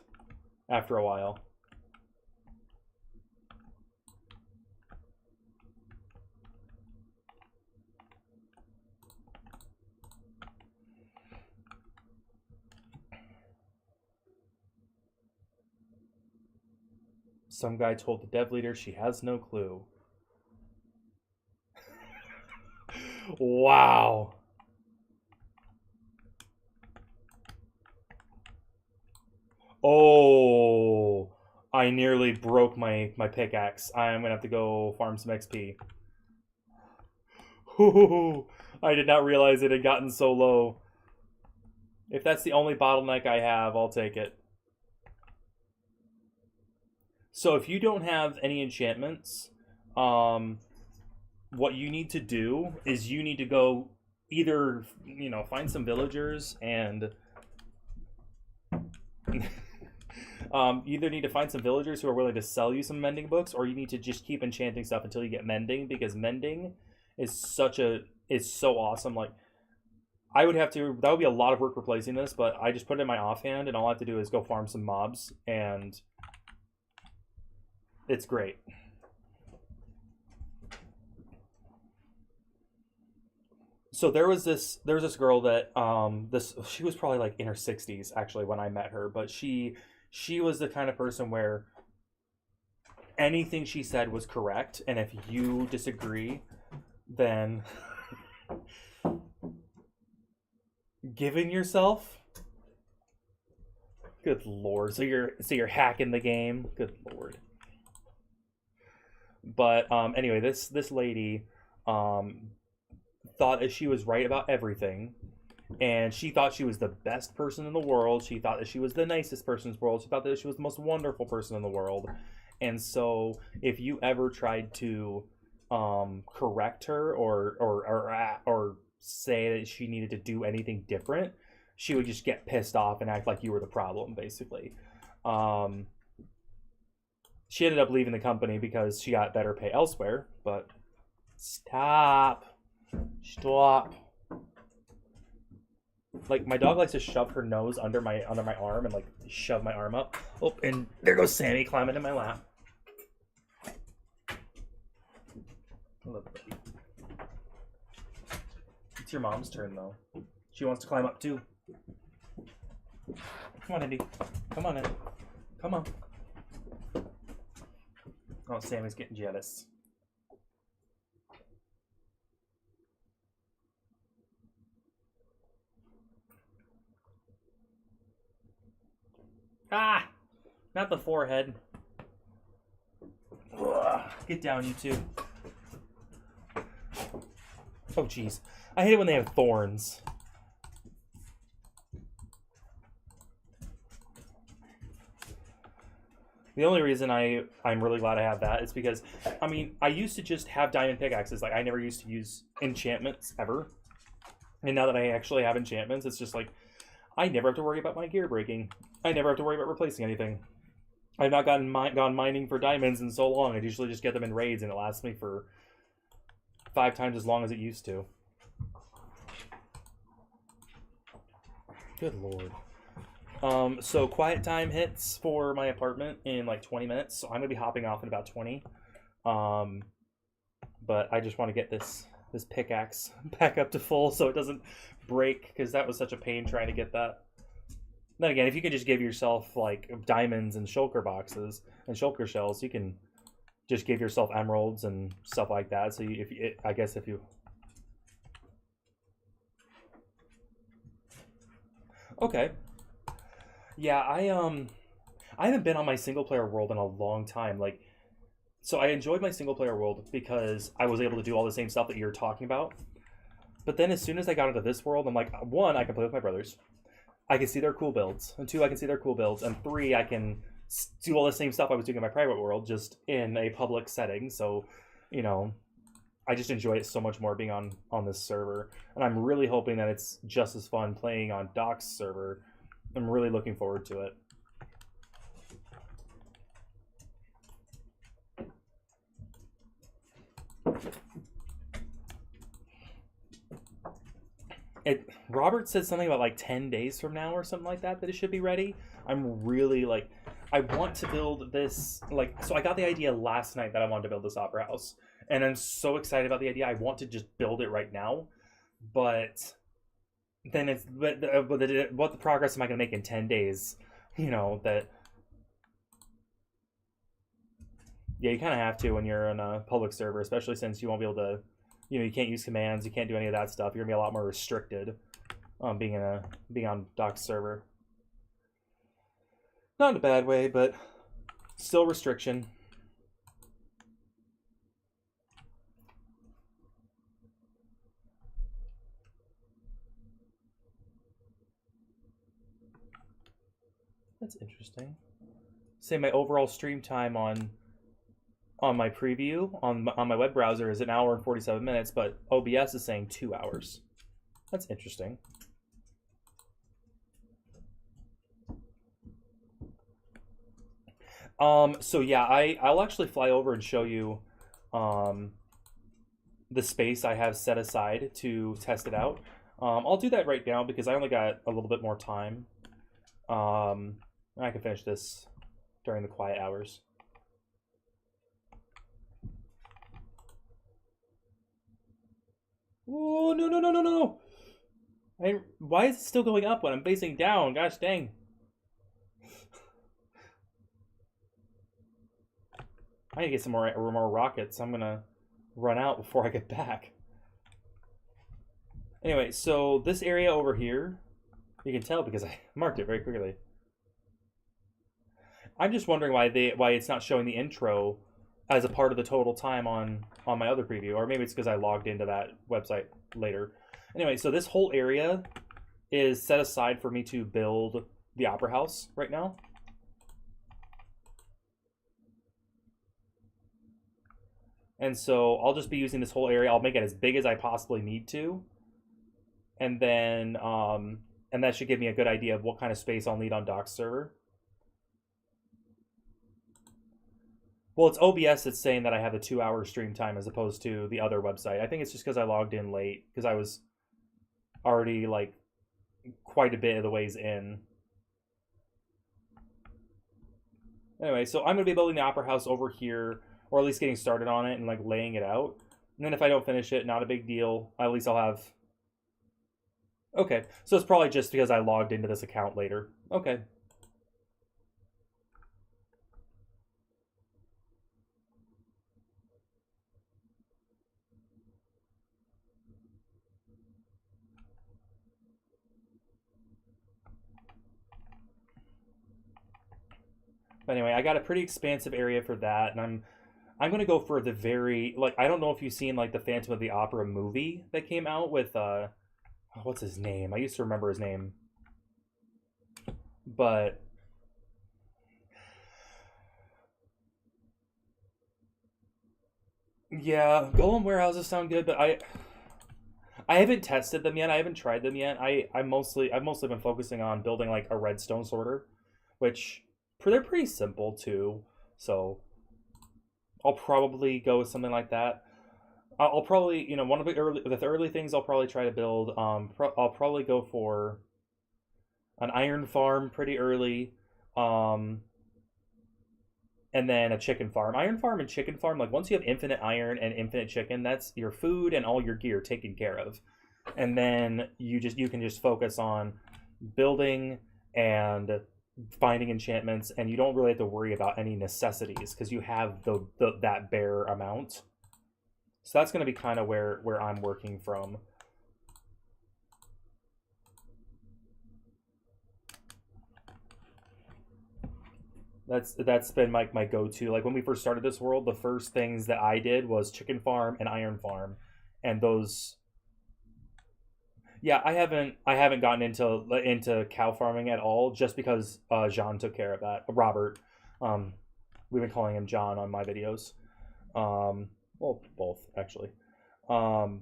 after a while. Some guy told the dev leader she has no clue. Wow. Oh, I nearly broke my pickaxe. I'm gonna have to go farm some XP. Ooh, I did not realize it had gotten so low. If that's the only bottleneck I have, I'll take it. So if you don't have any enchantments, what you need to do is you need to go either, find some villagers and either need to find some villagers who are willing to sell you some mending books, or you need to just keep enchanting stuff until you get mending, because mending is so awesome. Like, that would be a lot of work replacing this, but I just put it in my offhand, and all I have to do is go farm some mobs, and it's great. So there was this girl that she was probably like in her 60s actually when I met her, but she was the kind of person where anything she said was correct, and if you disagree, then giving yourself. Good lord. So you're hacking the game. Good lord. But anyway, this lady thought that she was right about everything, and she thought she was the best person in the world. She thought that she was the nicest person in the world. She thought that she was the most wonderful person in the world. And so if you ever tried to correct her or say that she needed to do anything different, she would just get pissed off and act like you were the problem, basically. She ended up leaving the company because she got better pay elsewhere, but stop. Like, my dog likes to shove her nose under my arm and like shove my arm up. Oh, and there goes Sammy climbing in my lap. Hello, buddy. It's your mom's turn though. She wants to climb up too. Come on, Indy. Come on in. Come on. Oh, Sammy's getting jealous. Ah! Not the forehead. Ugh. Get down, you two. Oh, jeez. I hate it when they have thorns. The only reason I'm really glad I have that is because, I mean, I used to just have diamond pickaxes. Like, I never used to use enchantments ever. And now that I actually have enchantments, it's just like, I never have to worry about my gear breaking. I never have to worry about replacing anything. I've not gone mining for diamonds in so long. I usually just get them in raids, and it lasts me for 5 times as long as it used to. Good lord. So quiet time hits for my apartment in like 20 minutes. So I'm gonna be hopping off in about 20. But I just want to get this pickaxe back up to full so it doesn't break, because that was such a pain trying to get that. Then again, if you could just give yourself like diamonds and shulker boxes and shulker shells, you can just give yourself emeralds and stuff like that. So I guess if you. Okay. Yeah, I haven't been on my single player world in a long time. Like, so I enjoyed my single player world because I was able to do all the same stuff that you're talking about. But then as soon as I got into this world, I'm like, 1, I can play with my brothers. I can see their cool builds. And 2, I can see their cool builds. And 3, I can do all the same stuff I was doing in my private world, just in a public setting. So, I just enjoy it so much more being on this server. And I'm really hoping that it's just as fun playing on Doc's server. I'm really looking forward to it. Robert said something about like 10 days from now or something like that it should be ready. I'm really like, I want to build this, like, so I got the idea last night that I wanted to build this opera house, and I'm so excited about the idea. I want to just build it right now, but then what the progress am I going to make in 10 days? Yeah, you kind of have to when you're in a public server, especially since you won't be able to, you can't use commands, you can't do any of that stuff. You're gonna be a lot more restricted being on Doc's server. Not in a bad way, but still restriction. That's interesting. Say my overall stream time on my preview on my web browser is 1 hour and 47 minutes, but OBS is saying 2 hours. That's interesting. So yeah, I'll actually fly over and show you the space I have set aside to test it out. I'll do that right now because I only got a little bit more time. I can finish this during the quiet hours. Oh, no, no, no, no, no, no. Why is it still going up when I'm facing down? Gosh dang. I need to get some more rockets. I'm gonna run out before I get back. Anyway, so this area over here, you can tell because I marked it very clearly. I'm just wondering why it's not showing the intro as a part of the total time on my other preview, or maybe it's because I logged into that website later. Anyway, so this whole area is set aside for me to build the Opera House right now. And so I'll just be using this whole area. I'll make it as big as I possibly need to. And then, and that should give me a good idea of what kind of space I'll need on Doc's server. Well, it's OBS that's saying that I have a 2-hour stream time as opposed to the other website. I think it's just because I logged in late, because I was already like quite a bit of the ways in. Anyway, so I'm going to be building the Opera House over here, or at least getting started on it and like laying it out. And then if I don't finish it, not a big deal. At least I'll have... Okay, so it's probably just because I logged into this account later. Okay. But anyway, I got a pretty expansive area for that, and I'm gonna go for the very, like, I don't know if you've seen like the Phantom of the Opera movie that came out with what's his name? I used to remember his name. But yeah, Golem warehouses sound good, but I haven't tested them yet. I haven't tried them yet. I've mostly been focusing on building like a redstone sorter, which they're pretty simple too. So I'll probably go with something like that. I'll probably, one of the early things I'll probably try to build. I'll probably go for an iron farm pretty early, and then a chicken farm. Iron farm and chicken farm. Like once you have infinite iron and infinite chicken, that's your food and all your gear taken care of. And then you can just focus on building and finding enchantments, and you don't really have to worry about any necessities because you have that bare amount. So that's going to be kind of where I'm working from. That's been my go-to. Like when we first started this world, the first things that I did was chicken farm and iron farm, and those. Yeah, I haven't gotten into cow farming at all, just because Jean took care of that. Robert, we've been calling him John on my videos. Well, both actually. But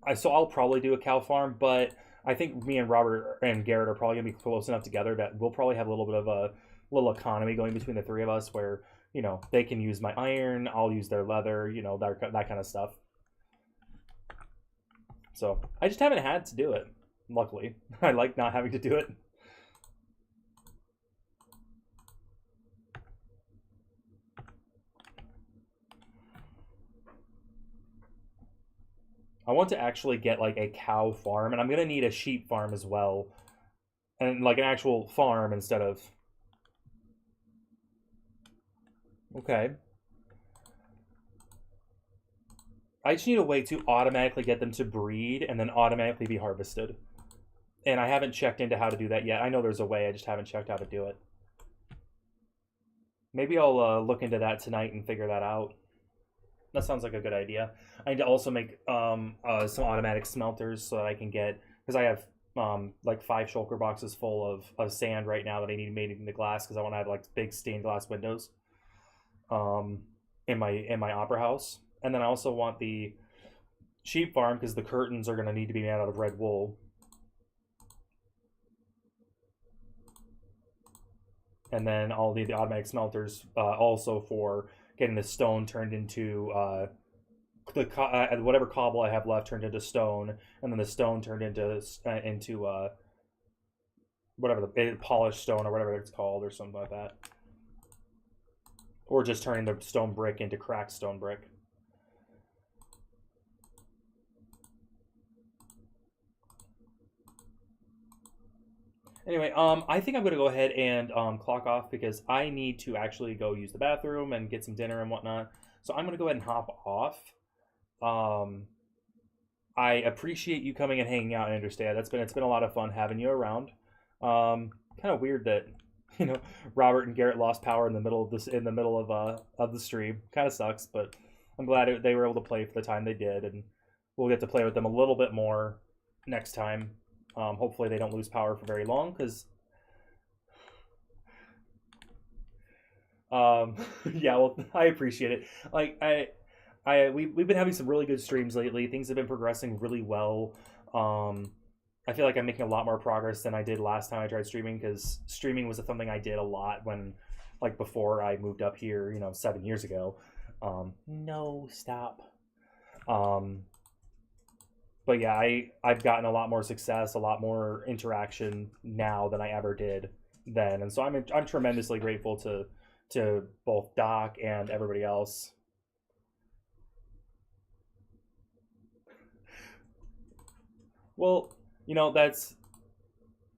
I'll probably do a cow farm, but I think me and Robert and Garrett are probably gonna be close enough together that we'll probably have a little bit of a little economy going between the three of us, where they can use my iron, I'll use their leather, that kind of stuff. So I just haven't had to do it. Luckily, I like not having to do it. I want to actually get like a cow farm, and I'm gonna need a sheep farm as well, and like an actual farm instead of. Okay. I just need a way to automatically get them to breed and then automatically be harvested. And I haven't checked into how to do that yet. I know there's a way, I just haven't checked how to do it. Maybe I'll look into that tonight and figure that out. That sounds like a good idea. I need to also make some automatic smelters so that I can get, because I have like 5 shulker boxes full of sand right now that I need made into glass because I want to have like big stained glass windows in my opera house. And then I also want the sheep farm because the curtains are going to need to be made out of red wool. And then I'll need the automatic smelters also for getting the stone turned into whatever cobble I have left turned into stone, and then the stone turned into whatever the polished stone or whatever it's called or something like that, or just turning the stone brick into cracked stone brick. Anyway, I think I'm going to go ahead and clock off because I need to actually go use the bathroom and get some dinner and whatnot. So I'm going to go ahead and hop off. I appreciate you coming and hanging out and understand. It's been a lot of fun having you around. Kind of weird that Robert and Garrett lost power in the middle of of the stream. Kind of sucks, but I'm glad they were able to play for the time they did, and we'll get to play with them a little bit more next time. Hopefully they don't lose power for very long, because yeah, well, I appreciate it. Like we've been having some really good streams lately. Things have been progressing really well. I feel like I'm making a lot more progress than I did last time I tried streaming, because streaming was something I did a lot when, like, before I moved up here, 7 years ago. No, stop. But yeah, I've gotten a lot more success, a lot more interaction now than I ever did then, and so I'm tremendously grateful to both Doc and everybody else. Well, that's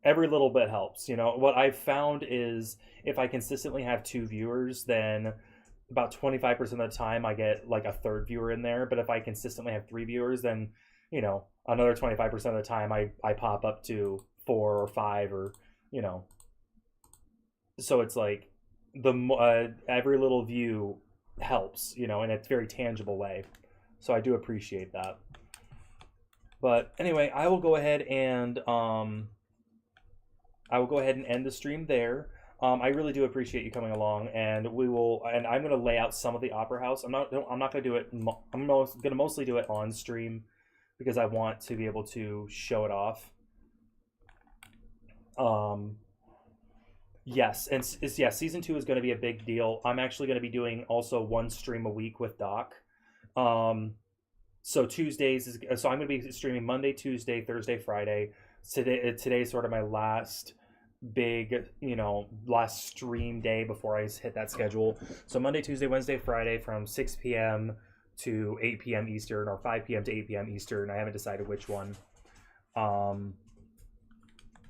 every little bit helps. What I've found is if I consistently have 2 viewers, then about 25% of the time I get like a third viewer in there. But if I consistently have 3 viewers, then another 25% of the time I pop up to 4 or 5, or so it's like every little view helps, in a very tangible way. So I do appreciate that. But anyway, I will go ahead and end the stream there. I really do appreciate you coming along, and I'm going to lay out some of the opera house. I'm not going to do it. I'm going to mostly do it on stream, because I want to be able to show it off. Yes, and season 2 is going to be a big deal. I'm actually going to be doing also 1 stream a week with Doc. So Tuesdays so I'm going to be streaming Monday, Tuesday, Thursday, Friday. Today's sort of my last big, last stream day before I hit that schedule. So Monday, Tuesday, Wednesday, Friday from 6 p.m. to 8 p.m. Eastern, or 5 p.m. to 8 p.m. Eastern. I haven't decided which one.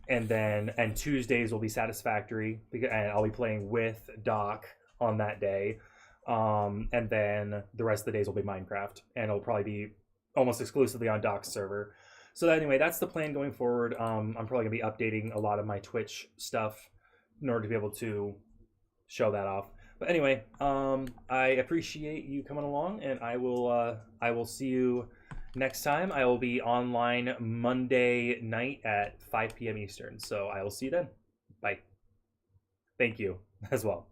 And Tuesdays will be Satisfactory, and I'll be playing with Doc on that day. And then the rest of the days will be Minecraft, and it'll probably be almost exclusively on Doc's server. So anyway, that's the plan going forward. I'm probably gonna be updating a lot of my Twitch stuff in order to be able to show that off. But anyway, I appreciate you coming along, and I will see you next time. I will be online Monday night at 5 p.m. Eastern. So I will see you then. Bye. Thank you as well.